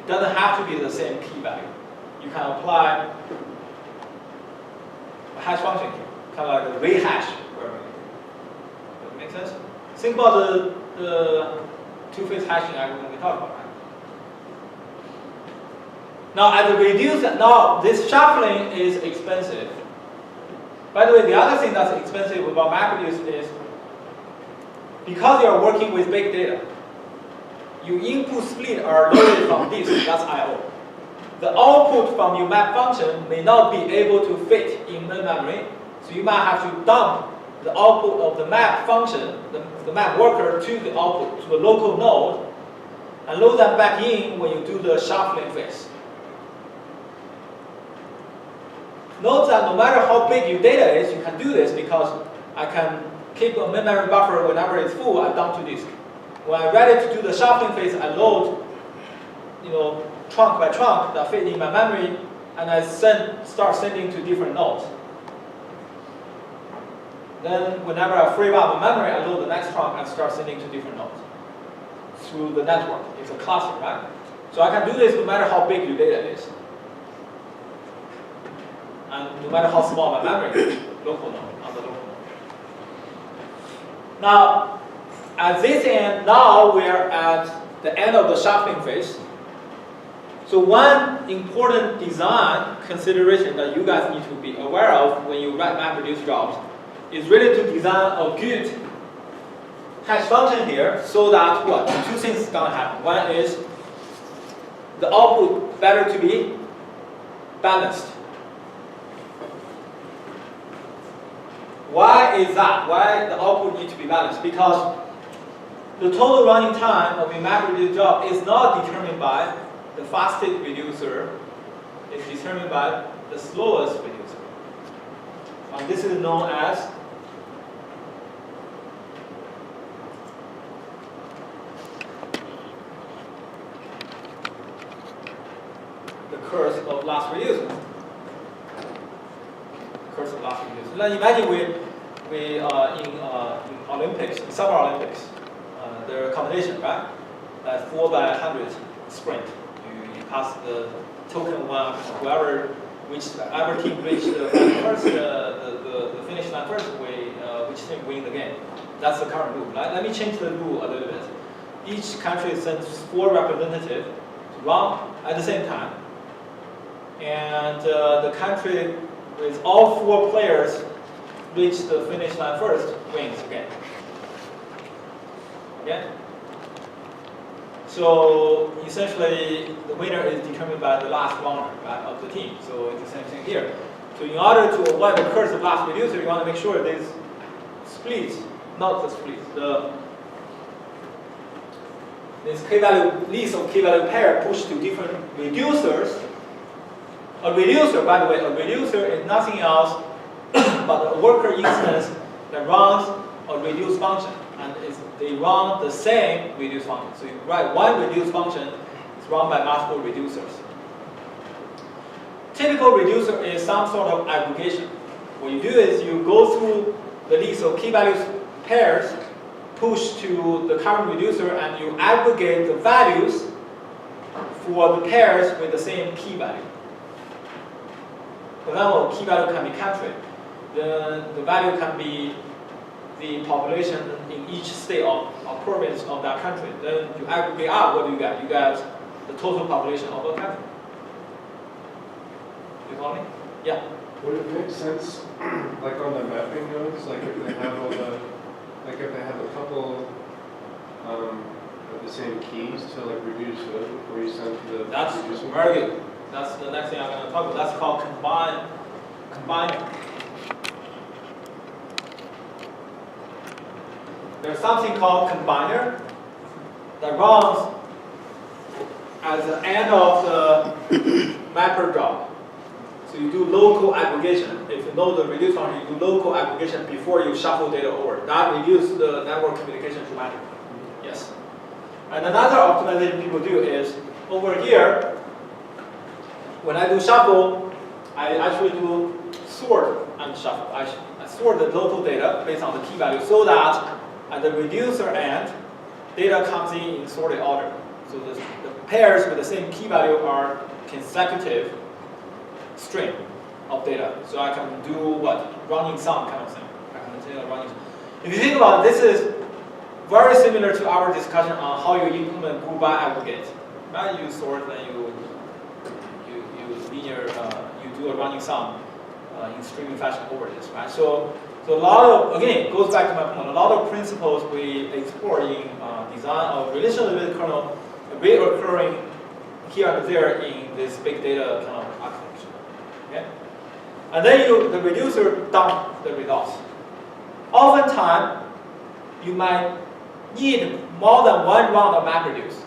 It doesn't have to be the same key value. You can apply a hash function here, kind of like a rehash. Does that make sense? Think about the two-phase hashing algorithm we talked about. Right? Now, at the reduced, now this shuffling is expensive. By the way, the other thing that's expensive about MapReduce is because you are working with big data, your input split are loaded from disk, that's I/O. The output from your map function may not be able to fit in the memory, so you might have to dump the output of the map function, the map worker, to the output, to a local node, and load that back in when you do the shuffling phase. Note that no matter how big your data is, you can do this because I can keep a memory buffer whenever it's full, I dump to disk. When I'm ready to do the shuffling phase, I load, trunk by trunk that fit in my memory, and I start sending to different nodes. Then whenever I free up my memory, I load the next trunk and start sending to different nodes through the network. It's a cluster, right? So I can do this no matter how big your data is. And no matter how small my memory is, local node, on the local node. Now, at this end, now we're at the end of the shuffling phase. So one important design consideration that you guys need to be aware of when you write MapReduce jobs is really to design a good hash function here so that what? Two things gonna happen. One is the output better to be balanced. Why is that? Why the output need to be balanced? Because the total running time of a MapReduce job is not determined by the fastest reducer. It's determined by the slowest reducer. And this is known as the curse of last reducer. Curse of last reducer. Now imagine we in Olympics, in Summer Olympics, there are competition, right? 4x100 sprint. You pass the token one, whoever team reached the finish line first, which team win the game. That's the current rule. Let me change the rule a little bit. Each country sends 4 representatives to run at the same time, and the country with all 4 players reach the finish line first wins again. Okay? So essentially, the winner is determined by the last runner, right, of the team. So it's the same thing here. So in order to avoid the curse of last reducer, you want to make sure there's splits, not the splits. This k-value list of k-value pair pushed to different reducers. A reducer, by the way, a reducer is nothing else but a worker instance that runs a reduce function, and they run the same reduce function. So you write one reduce function, it's run by multiple reducers. Typical reducer is some sort of aggregation. What you do is you go through the list of key-value pairs, push to the current reducer, and you aggregate the values for the pairs with the same key value. For example, key value can be country. The value can be the population in each state or province of that country. Then you aggregate out, what do you get? You get the total population of a country. You follow me? Yeah. Would it make sense, like on the mapping nodes, like if they have all the, like if they have a couple of the same keys to like reduce those before you send to the That's reducer? very good. That's the next thing I'm going to talk about. That's called combiner. There's something called combiner that runs at the end of the mapper job. So you do local aggregation. If you know the reduce function, you do local aggregation before you shuffle data over. That reduces the network communication dramatically. Yes. And another optimization people do is over here, when I do shuffle, I actually do sort and shuffle. I sort the local data based on the key value so that at the reducer end, data comes in sorted order. So the pairs with the same key value are consecutive string of data. So I can do what? Running sum kind of thing. I can say running. If you think about it, this is very similar to our discussion on how you implement group by aggregate. Right? You sort and you linear, you do a running sum in streaming fashion over this, right? So a lot of, again, it goes back to my point, a lot of principles we explore in design of relational limited kernel reoccurring here and there in this big data kind of architecture. Okay? And then the reducer dump the results. Oftentimes, you might need more than one round of MapReduce.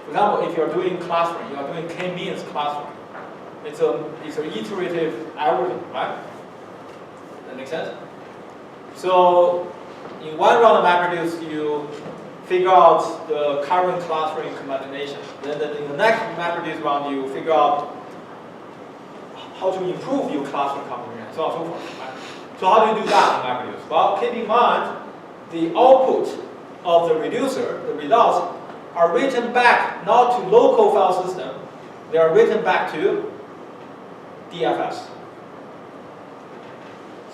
For example, if you're doing clustering, you are doing k-means clustering. It's an iterative algorithm, right? That makes sense? So in one round of MapReduce, you figure out the current clustering combination. Then in the next MapReduce round, you figure out how to improve your clustering combination, so on and so forth. Right? So how do you do that in MapReduce? Well, keep in mind the output of the reducer, the results, are written back not to local file system, they are written back to DFS.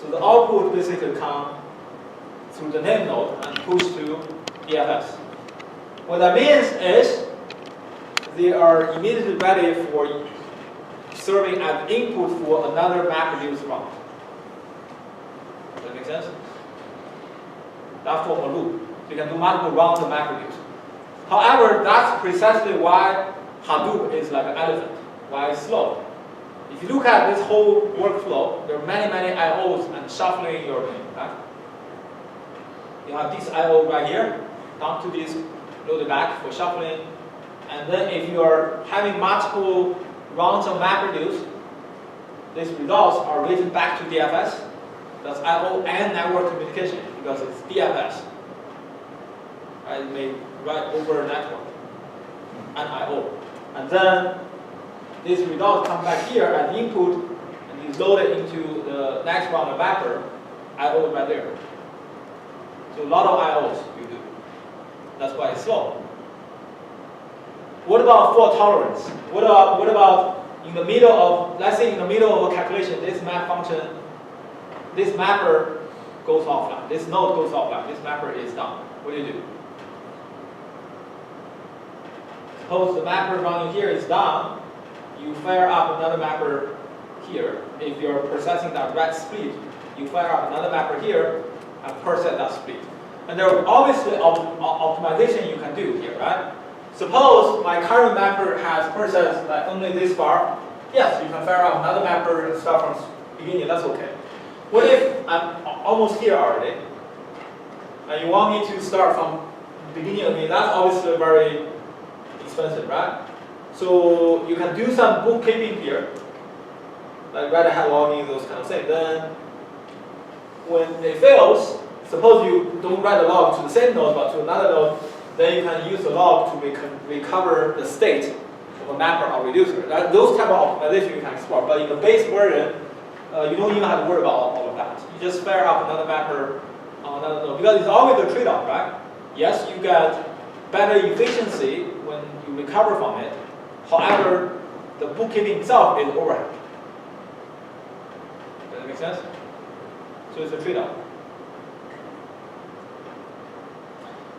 So the output basically comes through the name node and pushed to DFS. What that means is they are immediately ready for serving as input for another MapReduce round. Does that make sense? that form a loop. So you can do multiple rounds of MapReduce. However, that's precisely why Hadoop is like an elephant, why it's slow. If you look at this whole workflow, there are many, many IOs and shuffling your thing, right? You have this IO right here, down to this loaded back for shuffling. And then if you are having multiple rounds of MapReduce, these results are written back to DFS. That's IO and network communication because it's DFS. Right? It may write over network and IO. And then these results come back here as input and is loaded into the next round of mapper, IO right there. So a lot of IOs you do. That's why it's slow. What about fault tolerance? What about in the middle of, let's say in the middle of a calculation, this map function, this mapper goes offline, this node goes offline, this mapper is down. What do you do? Suppose the mapper running here is down, you fire up another mapper here. If you're processing that red split, you fire up another mapper here and process that split. And there are obviously optimization you can do here, right? Suppose my current mapper has processed like only this far. Yes, you can fire up another mapper and start from beginning, that's okay. What if I'm almost here already, and you want me to start from beginning again? That's obviously very expensive, right? So you can do some bookkeeping here, like write ahead logging, those kind of things. Then when it fails, suppose you don't write the log to the same node but to another node, then you can use the log to recover the state of a mapper or reducer. Those type of optimization you can explore. But in the base version, you don't even have to worry about all of that. You just fire up another mapper on another node because it's always a trade-off, right? Yes, you get better efficiency when you recover from it. However, the bookkeeping itself is overhead. Does that make sense? So it's a trade-off.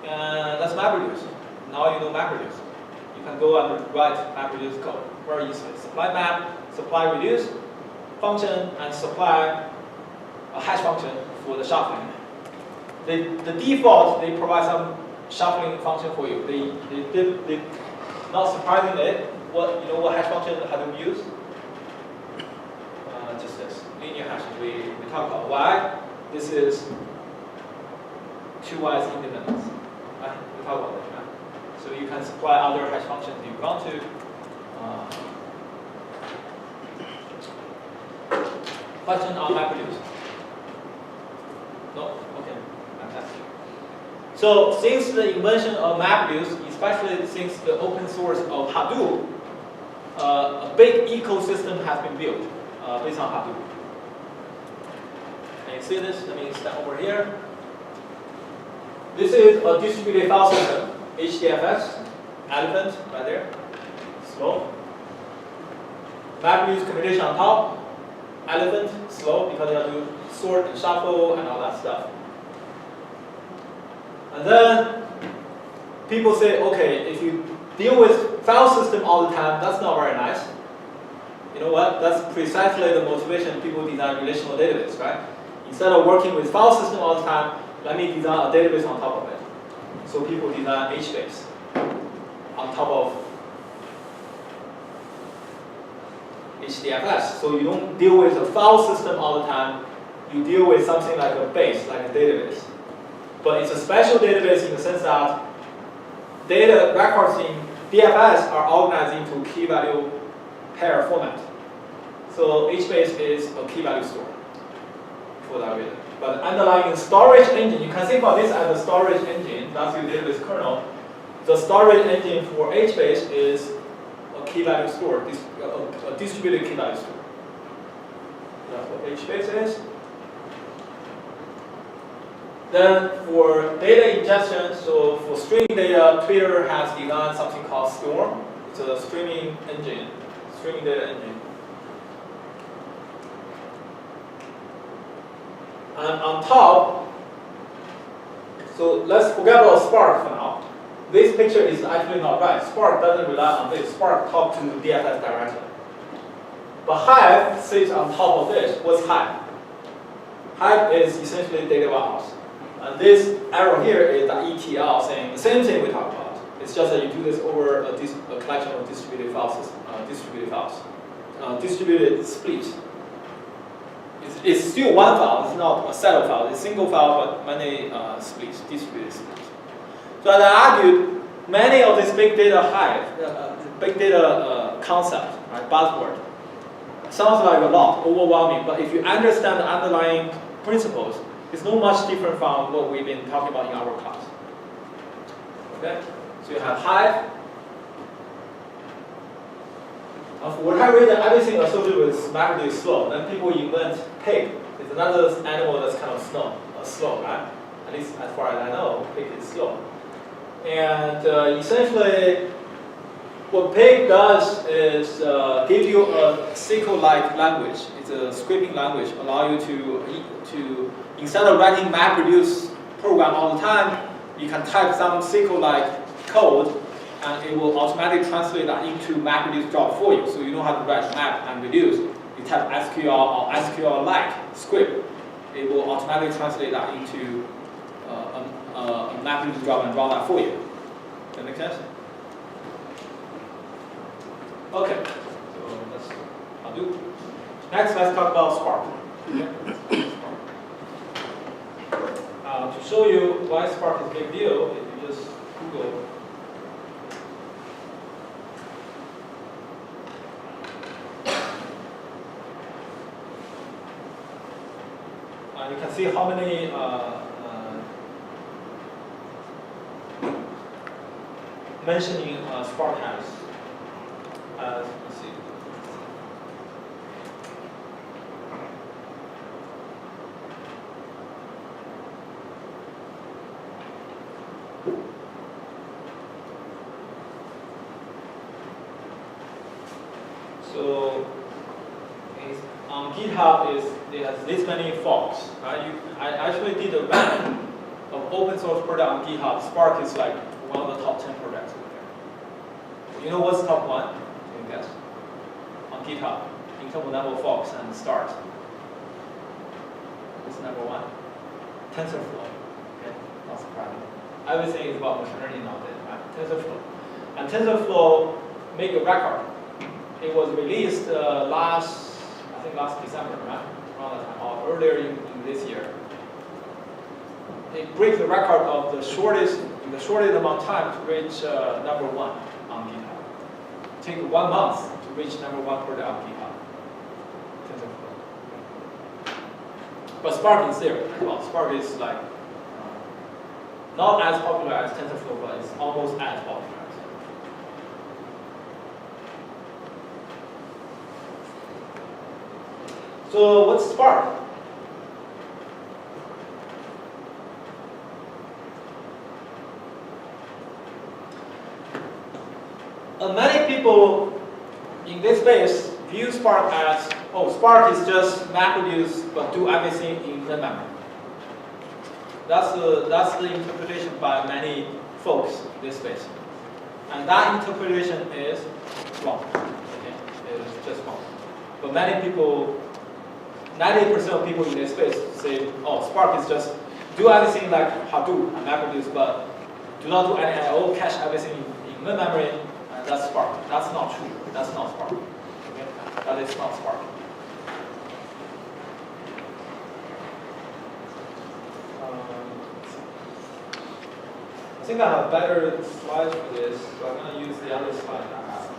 And that's MapReduce. Now you know MapReduce. You can go and write MapReduce code very easily. Supply map, supply reduce function, and supply a hash function for the shuffling. The default, they provide some shuffling function for you. They not surprisingly, what hash function Hadoop use? Just this linear hashing. We talk about why this is 2y's independence. Right? We talk about that. Right? So you can supply other hash functions if you want to. Question on MapReduce? No? Okay, fantastic. So since the invention of MapReduce, especially since the open source of Hadoop, a big ecosystem has been built based on Hadoop. Can you see this? Let me step over here. This is a distributed file system, HDFS, Elephant, right there, slow. MapReduce computation on top, Elephant, slow, because you have to sort and shuffle and all that stuff. And then people say, okay, if you deal with file system all the time, that's not very nice. You know what? That's precisely the motivation people design relational database, right? Instead of working with file system all the time, let me design a database on top of it. So people design HBase on top of HDFS. So you don't deal with a file system all the time. You deal with something like a base, like a database. But it's a special database in the sense that data records in DFS are organized into key value pair format. So HBase is a key value store for that reason. But underlying storage engine, you can think about this as a storage engine. That's your database kernel. The storage engine for HBase is a key value store, a distributed key value store. That's what HBase is. Then for data ingestion, so for streaming data, Twitter has designed something called Storm. It's a streaming engine, streaming data engine. And on top, so let's forget about Spark for now. This picture is actually not right. Spark doesn't rely on this. Spark talks to DFS directly. But Hive sits on top of this. What's Hive? Hive is essentially a data warehouse. And this arrow here is the ETL saying the same thing we talked about. It's just that you do this over a collection of distributed files, distributed split. It's still one file. It's not a set of files. It's a single file, but many splits, distributed splits. So as I argued, many of this big data big data concept, right, buzzword, sounds like a lot, overwhelming. But if you understand the underlying principles, it's not much different from what we've been talking about in our class. Okay, so you have Hive. For whatever reason, everything associated with MapReduce is slow. Then people invent pig. It's another animal that's kind of slow, right? At least as far as I know, pig is slow. And essentially, what pig does is give you a SQL-like language. It's a scripting language, allow you to instead of writing MapReduce program all the time, you can type some SQL-like code, and it will automatically translate that into MapReduce job for you. So you don't have to write map and reduce. You type SQL or SQL-like script. It will automatically translate that into a MapReduce job and run that for you. Does that make sense? Okay. So that's Hadoop. Next, let's talk about Spark. Okay. To show you why Spark is a big deal, if you just Google you can see how many mentioning Spark has. Let's see. So on GitHub it has this many forks. Right? I actually did a rank of open source product on GitHub. Spark is like one of the top 10 projects over there. You know what's top one? Can you guess? On GitHub, in terms of number of forks and start. What's number one? TensorFlow. Okay, not surprising. Everything is about machine learning nowadays, right? TensorFlow. And TensorFlow make a record. It was released last December, right? Around that time, or earlier in this year. It breaks the record of the shortest amount of time to reach number one on GitHub. Take 1 month to reach number one product on GitHub. TensorFlow. But Spark is there as well. Spark is like not as popular as TensorFlow, but it's almost as popular. So what's Spark? Many people in this space view Spark as, oh, Spark is just MapReduce, but do everything in the memory. That's the interpretation by many folks in this space. And that interpretation is wrong. Okay? It is just wrong. But many people, 90% of people in this space say, oh, Spark is just do everything like Hadoop and MapReduce, but do not do any I/O, cache everything in the memory. That's Spark. That's not true. That's not Spark. Okay? That is not Spark. I think I have better slides for this, so I'm going to use the other slide I have.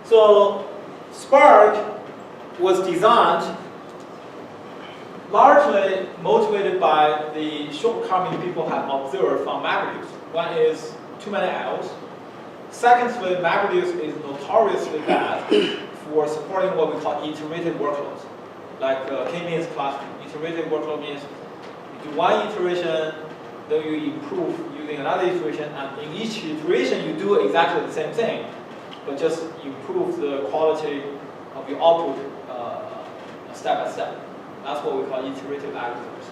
So Spark was designed largely motivated by the shortcoming people have observed from MapReduce. One is too many I/Os. Secondly, MapReduce is notoriously bad for supporting what we call iterative workloads, like K-means clustering. Iterative workload means you do one iteration, then you improve using another iteration, and in each iteration you do exactly the same thing, but just improve the quality of your output step by step. That's what we call iterative algorithms.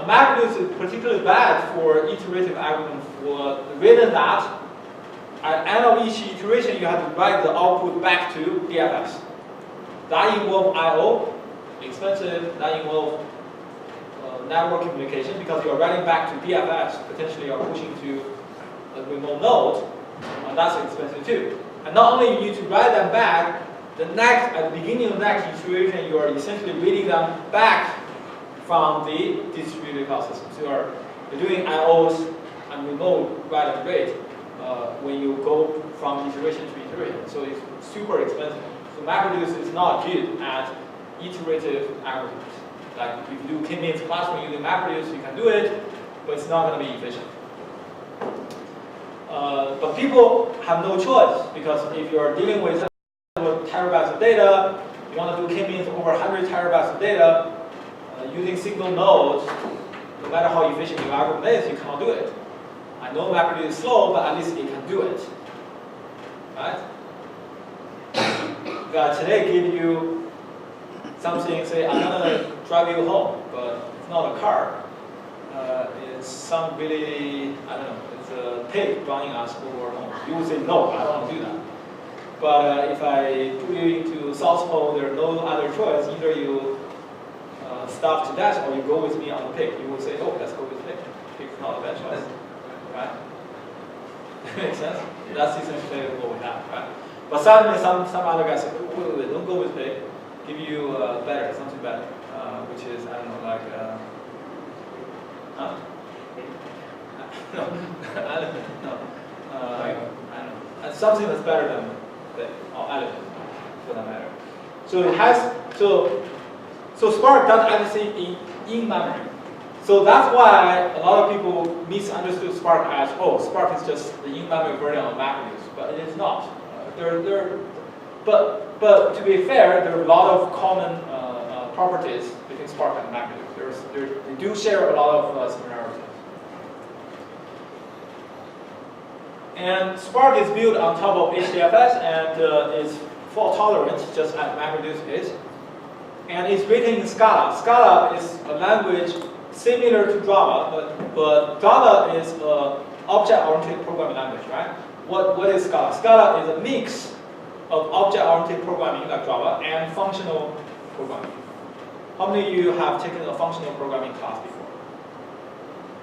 MapReduce is particularly bad for iterative algorithms for the reason that at the end of each iteration, you have to write the output back to DFS. That involves I/O, expensive. That involves network communication because you are writing back to DFS. Potentially, you are pushing to a remote node, and that's expensive too. And not only you need to write them back, at the beginning of the next iteration, you are essentially reading them back from the distributed file system. So you're doing I/Os and remote write and read when you go from iteration to iteration. So it's super expensive. So MapReduce is not good at iterative algorithms. Like if you do k-means clustering using MapReduce, you can do it, but it's not going to be efficient. But people have no choice because if you're dealing with terabytes of data, you want to do k-means over 100 terabytes of data, using single nodes, no matter how efficient your algorithm is, you cannot do it. I know MapReduce is slow, but at least it can do it. Right? Today give you something, say, I'm gonna drive you home, but it's not a car. It's some really, I don't know, it's a pig running us over home. You would say, no, I don't want to do that. But if I put you into South Pole, there's no other choice. Either you starve to death or you go with me on the pig. You will say, oh, let's go with pig. Pig's not a bad choice. Right? Makes sense? That's essentially what we have, right? But suddenly some other guy said, wait, don't go with pig. Give you better, something better, which is, I don't know, like, no, elephant, no. I don't know. Something that's better than pig, or elephant, for that matter. So it has, so Spark does everything in memory. So that's why a lot of people misunderstood Spark as, oh, Spark is just the in-memory version of MapReduce, but it is not. But to be fair, there are a lot of common properties between Spark and MapReduce. They do share a lot of similarities. And Spark is built on top of HDFS and is fault tolerant, just as MapReduce is. And it's written in Scala. Scala is a language similar to Java, but Java is an object-oriented programming language, right? What is Scala? Scala is a mix of object-oriented programming like Java and functional programming. How many of you have taken a functional programming class before?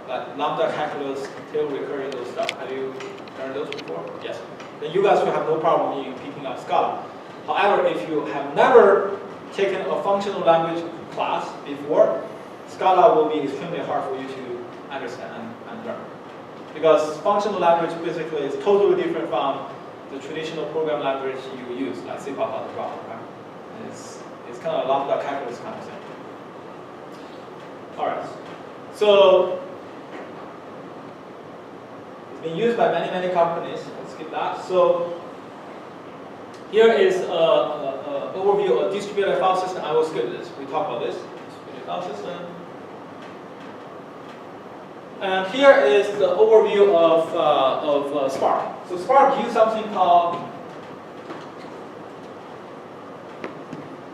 Like lambda calculus, tail recurring, those stuff. Have you learned those before? Yes. Then you guys will have no problem in picking up Scala. However, if you have never taken a functional language class before, Scala will be extremely hard for you to understand and learn. Because functional language basically is totally different from the traditional program language you use, like C++ or Java, right? It's kind of lambda calculus kind of thing. All right. So it's been used by many companies. Let's skip that. So here is an overview of distributed file system. I will skip this. We talked about this. Distributed file system. And here is the overview of Spark. So Spark uses something called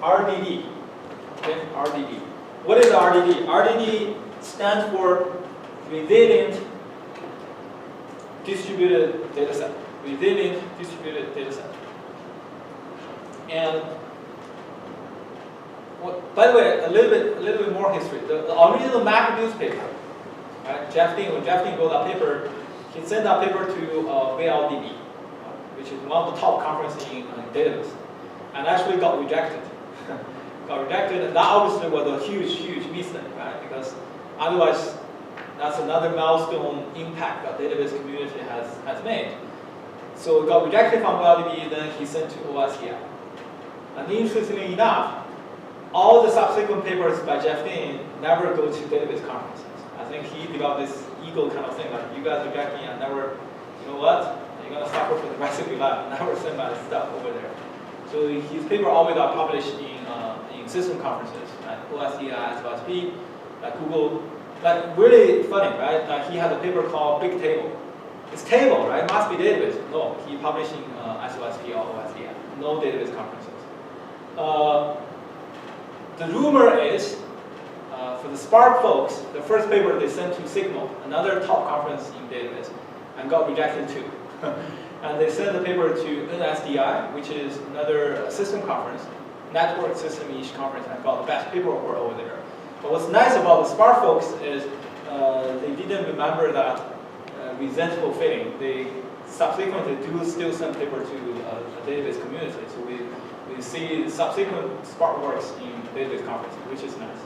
RDD. Okay, RDD. What is RDD? RDD stands for Resilient Distributed Dataset. Resilient Distributed Dataset. And by the way, a little bit more history. The original MapReduce paper. Right? When Jeff Dean wrote that paper, he sent that paper to VLDB, which is one of the top conferences in database, and actually got rejected. And that obviously was a huge mistake, right? Because otherwise, that's another milestone impact that database community has made. So it got rejected from VLDB, then he sent to OSDI. And interestingly enough, all the subsequent papers by Jeff Dean never go to database conferences. I think he developed this ego kind of thing, like you guys reject me and never, you know what? You're gonna suffer for the rest of your life. Never send my stuff over there. So his paper always are published in system conferences, like OSDI, SOSP, like Google. Like really funny, right? Like he has a paper called Big Table. It's table, right? It must be database. No, he published in SOSP or OSDI. No database conferences. The rumor is for the Spark folks, the first paper they sent to Signal, another top conference in database, and got rejected too. And they sent the paper to NSDI, which is another system conference, network system-ish conference, and got the best paper award over there. But what's nice about the Spark folks is they didn't remember that resentful feeling. They subsequently do still send paper to the database community. So we see subsequent Spark works in database conference, which is nice.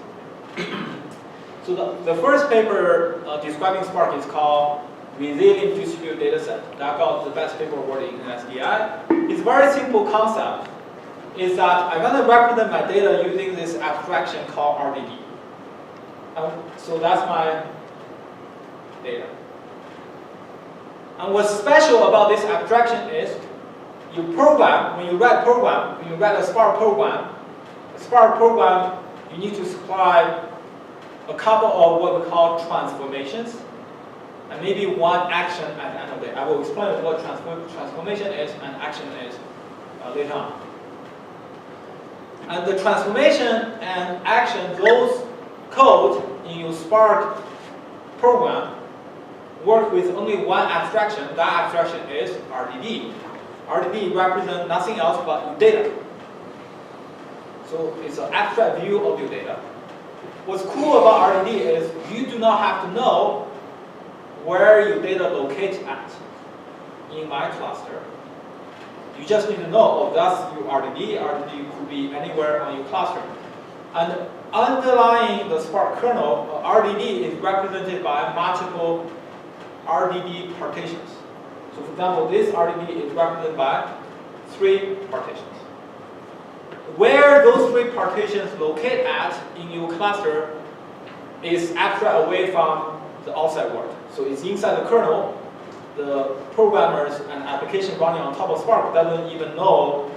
So the first paper describing Spark is called Resilient Distributed Dataset. That got the best paper award in SDI. It's a very simple concept. Is that I'm going to represent my data using this abstraction called RDD. So that's my data. And what's special about this abstraction is you program, when you write a Spark program, you need to supply a couple of what we call transformations, and maybe one action at the end of the day. I will explain what transformation is and action is later on. And the transformation and action, those code in your Spark program work with only one abstraction. That abstraction is RDD. RDD represents nothing else but your data. So it's an abstract view of your data. What's cool about RDD is you do not have to know where your data locates at in my cluster. You just need to know, oh, that's your RDD. RDD could be anywhere on your cluster. And underlying the Spark kernel, RDD is represented by multiple RDD partitions. So for example, this RDD is represented by 3 partitions. Where those 3 partitions locate at in your cluster is abstract away from the outside world. So it's inside the kernel. The programmers and application running on top of Spark doesn't even know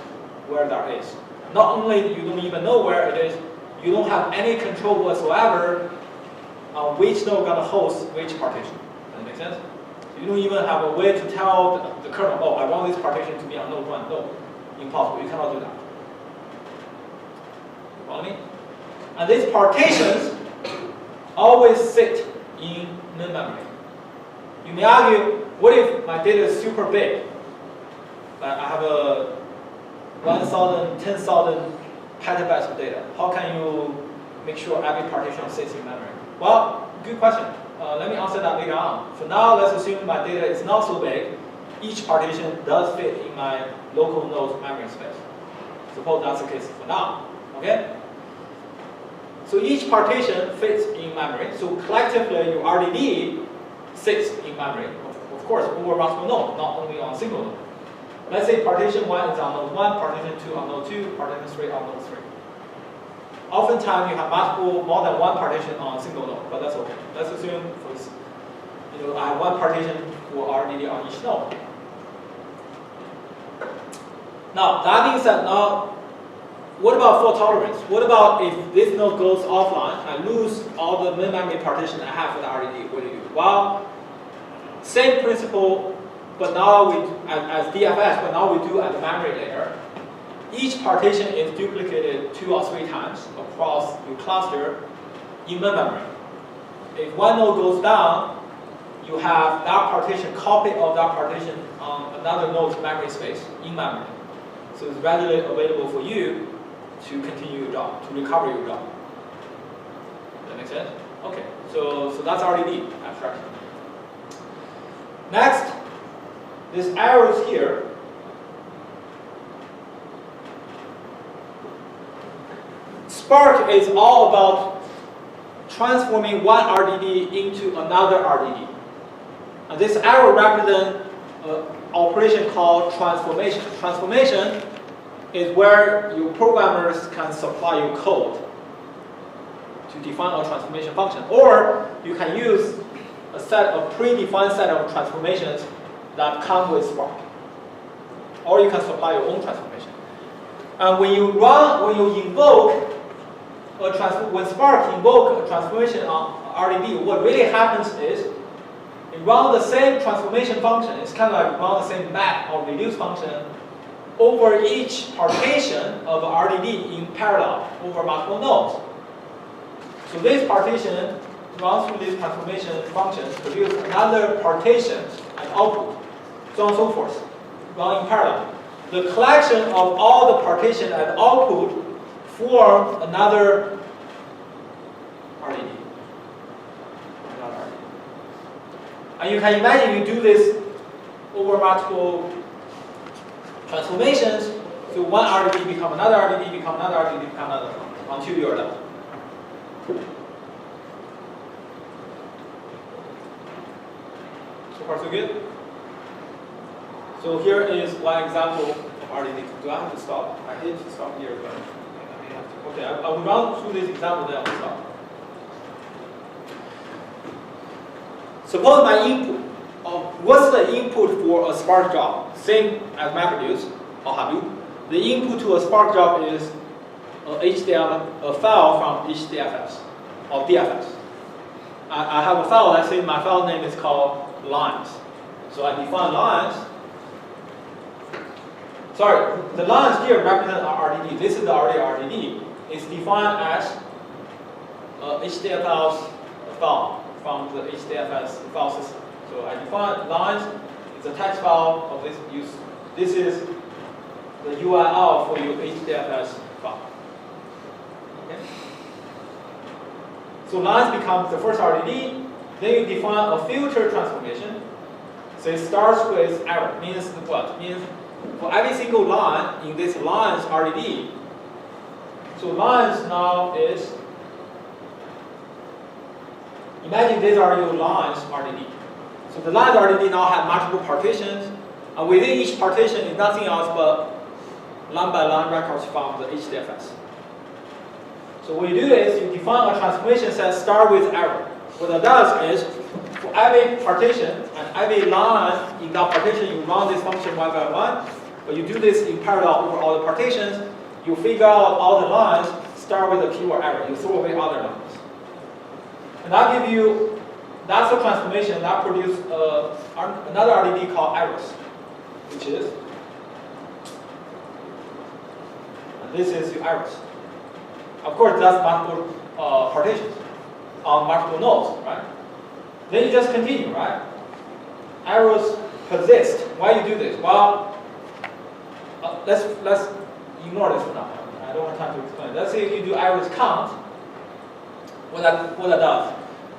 where that is. Not only you don't even know where it is, you don't have any control whatsoever on which node gonna host which partition. Does that make sense? You don't even have a way to tell the kernel, oh, I want this partition to be on node 1. No, impossible. You cannot do that. You follow me? And these partitions always sit in main memory. You may argue, what if my data is super big? I have a 1,000, 10,000 petabytes of data. How can you make sure every partition sits in memory? Well, good question. Let me answer that later on. For now, let's assume my data is not so big. Each partition does fit in my local node memory space. Suppose that's the case for now. Okay? So each partition fits in memory. So collectively, your RDD sits in memory. Of course, over multiple nodes, not only on a single node. Let's say partition 1 is on node 1, partition 2 on node 2, partition 3 on node 3. Oftentimes, you have more than one partition on a single node, but that's okay. Let's assume for this, I have one partition for RDD on each node. Now, that being said, what about fault tolerance? What about if this node goes offline, I lose all the main memory partition I have for the RDD? What do you do? Well, same principle, but now as DFS, but now we do at the memory layer. Each partition is duplicated 2 or 3 times across your cluster in main memory. If one node goes down, you have that partition, copy of that partition on another node's memory space in memory. So it's readily available for you to continue your job, to recover your job. Does that make sense? Okay, so that's RDD abstraction. Next, these arrows here. Spark is all about transforming one RDD into another RDD. And this arrow represents an operation called transformation. Transformation is where your programmers can supply you code to define a transformation function. Or you can use a predefined set of transformations that come with Spark. Or you can supply your own transformation. And when Spark invokes a transformation on RDD, what really happens is it runs the same transformation function. It's kind of like run the same map or reduce function over each partition of RDD in parallel over multiple nodes. So this partition runs through this transformation function, produce another partition and output, so on and so forth, run in parallel. The collection of all the partition and output form another RDD. And you can imagine you do this over multiple transformations, so one RDD become another RDD, become another RDD, become another one, until you are done. So far so good? So here is one example of RDD. Do I have to stop? I hate to stop here, but I may have to. Okay, I will run through this example, then I will stop. Suppose my input, what's the input for a Spark job? Same as MapReduce or Hadoop. The input to a Spark job is a file from HDFS or DFS. I have a file, let's say my file name is called lines. So I define lines. Sorry, the lines here represent our RDD. This is the RDD. It's defined as HDFS file from the HDFS file system. So I define lines. It's a text file of this use. This is the URL for your HDFS file. Okay. So lines becomes the first RDD. Then you define a filter transformation. So it starts with arrow. Means what? Means for every single line in this lines RDD. So lines now is, imagine these are your lines RDD. So the lines RDD now have multiple partitions, and within each partition is nothing else but line by line records from the HDFS. So what you do is you define a transformation set start with arrow. What that does is for every partition and every line in that partition, you run this function one by one. But you do this in parallel over all the partitions. You figure out all the lines, start with a keyword arrow. You throw away other lines. And that give you, that's a transformation that produces another RDD called arrows, which is, and this is your arrows. Of course, that's multiple partitions on multiple nodes, right? Then you just continue, right? Arrows persist. Why you do this? Well, let's ignore this for now. I don't have time to explain. Let's say you do arrows count. What that does?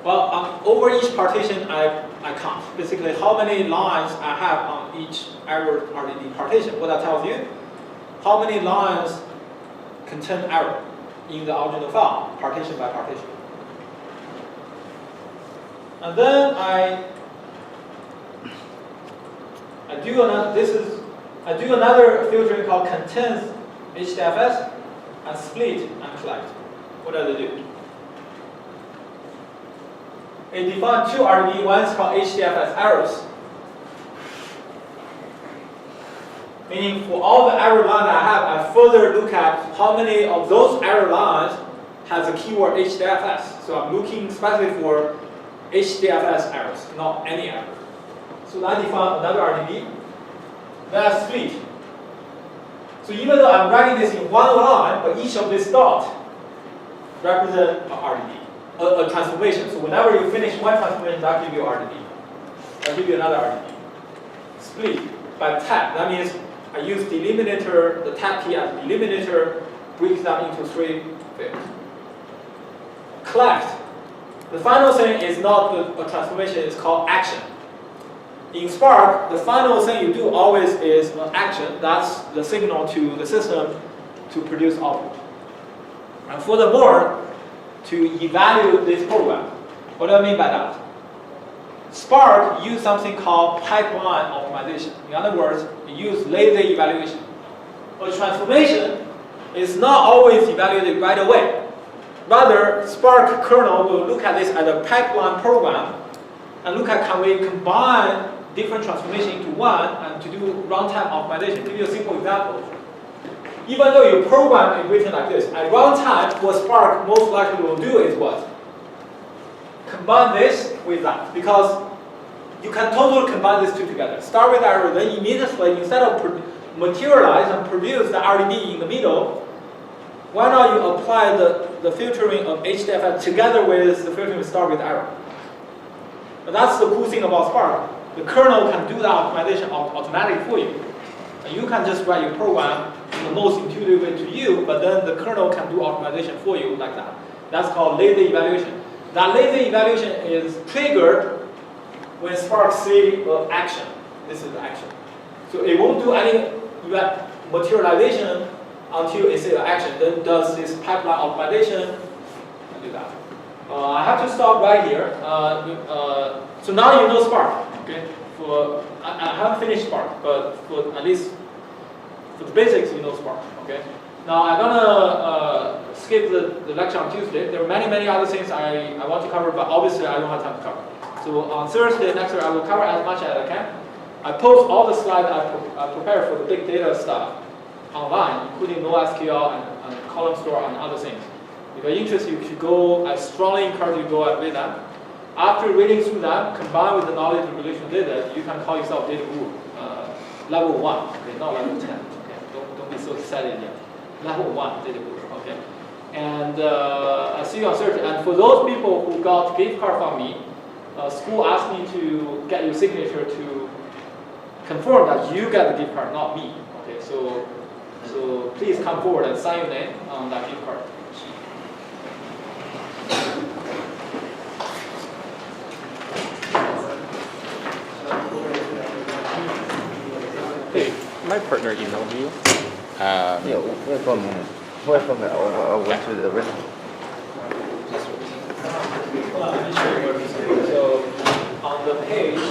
Well, over each partition, I count basically how many lines I have on each arrow RDD partition. What that tells you? How many lines contain arrow in the original file, partition by partition. And then I do another filtering called contains HDFS and split and collect. What does it do? It defines two RDD. One is called HDFS arrows, meaning for all the arrow lines I have, I further look at how many of those arrow lines has a keyword HDFS. So I'm looking specifically for HDFS arrows, not any arrow. So I define another RDD. Then I split. So even though I'm writing this in one line, but each of these dots represent an RDD, a transformation. So whenever you finish one transformation, that gives you RDD. That gives you another RDD. Split by tab. That means I use delimiter, the tab key as delimiter, breaks that into three fields. Collect. The final thing is not a transformation, it's called action. In Spark, the final thing you do always is an action. That's the signal to the system to produce output. And furthermore, to evaluate this program, what do I mean by that? Spark uses something called pipeline optimization. In other words, it uses lazy evaluation. A transformation is not always evaluated right away. Rather, Spark kernel will look at this as a pipeline program and look at can we combine different transformation into one and to do runtime optimization. Give you a simple example. Even though your program is written like this, at runtime, what Spark most likely will do is what? Combine this with that, because you can totally combine these two together. Start with arrow, then immediately, instead of materialize and produce the RDD in the middle, why not you apply the filtering of HDFS together with the filtering of start with error? But that's the cool thing about Spark. The kernel can do that optimization automatically for you. And you can just write your program in the most intuitive way to you, but then the kernel can do optimization for you like that. That's called lazy evaluation. That lazy evaluation is triggered when Spark sees action. This is the action. So it won't do any materialization until it sees action. Then does this pipeline optimization and do that. I have to stop right here. So now you know Spark. Okay. I haven't finished Spark, but for at least for the basics, you know Spark. Okay. Now I'm gonna skip the lecture on Tuesday. There are many other things I want to cover, but obviously I don't have time to cover. So on Thursday next week I will cover as much as I can. I post all the slides I prepared for the big data stuff online, including NoSQL and column store and other things. If you're interested, you should go. I strongly encourage you to go and read that. After reading through that, combined with the knowledge of relational data, you can call yourself data guru, level 1, okay, not level 10. Okay, don't be so excited yet. Level 1 data guru, okay. And I see you on Thursday. And for those people who got gift card from me, school asked me to get your signature to confirm that you get the gift card, not me. Okay, so please come forward and sign your name on that gift card. Hey, my partner emailed you. Yeah, where from I went to the rest. So on the page,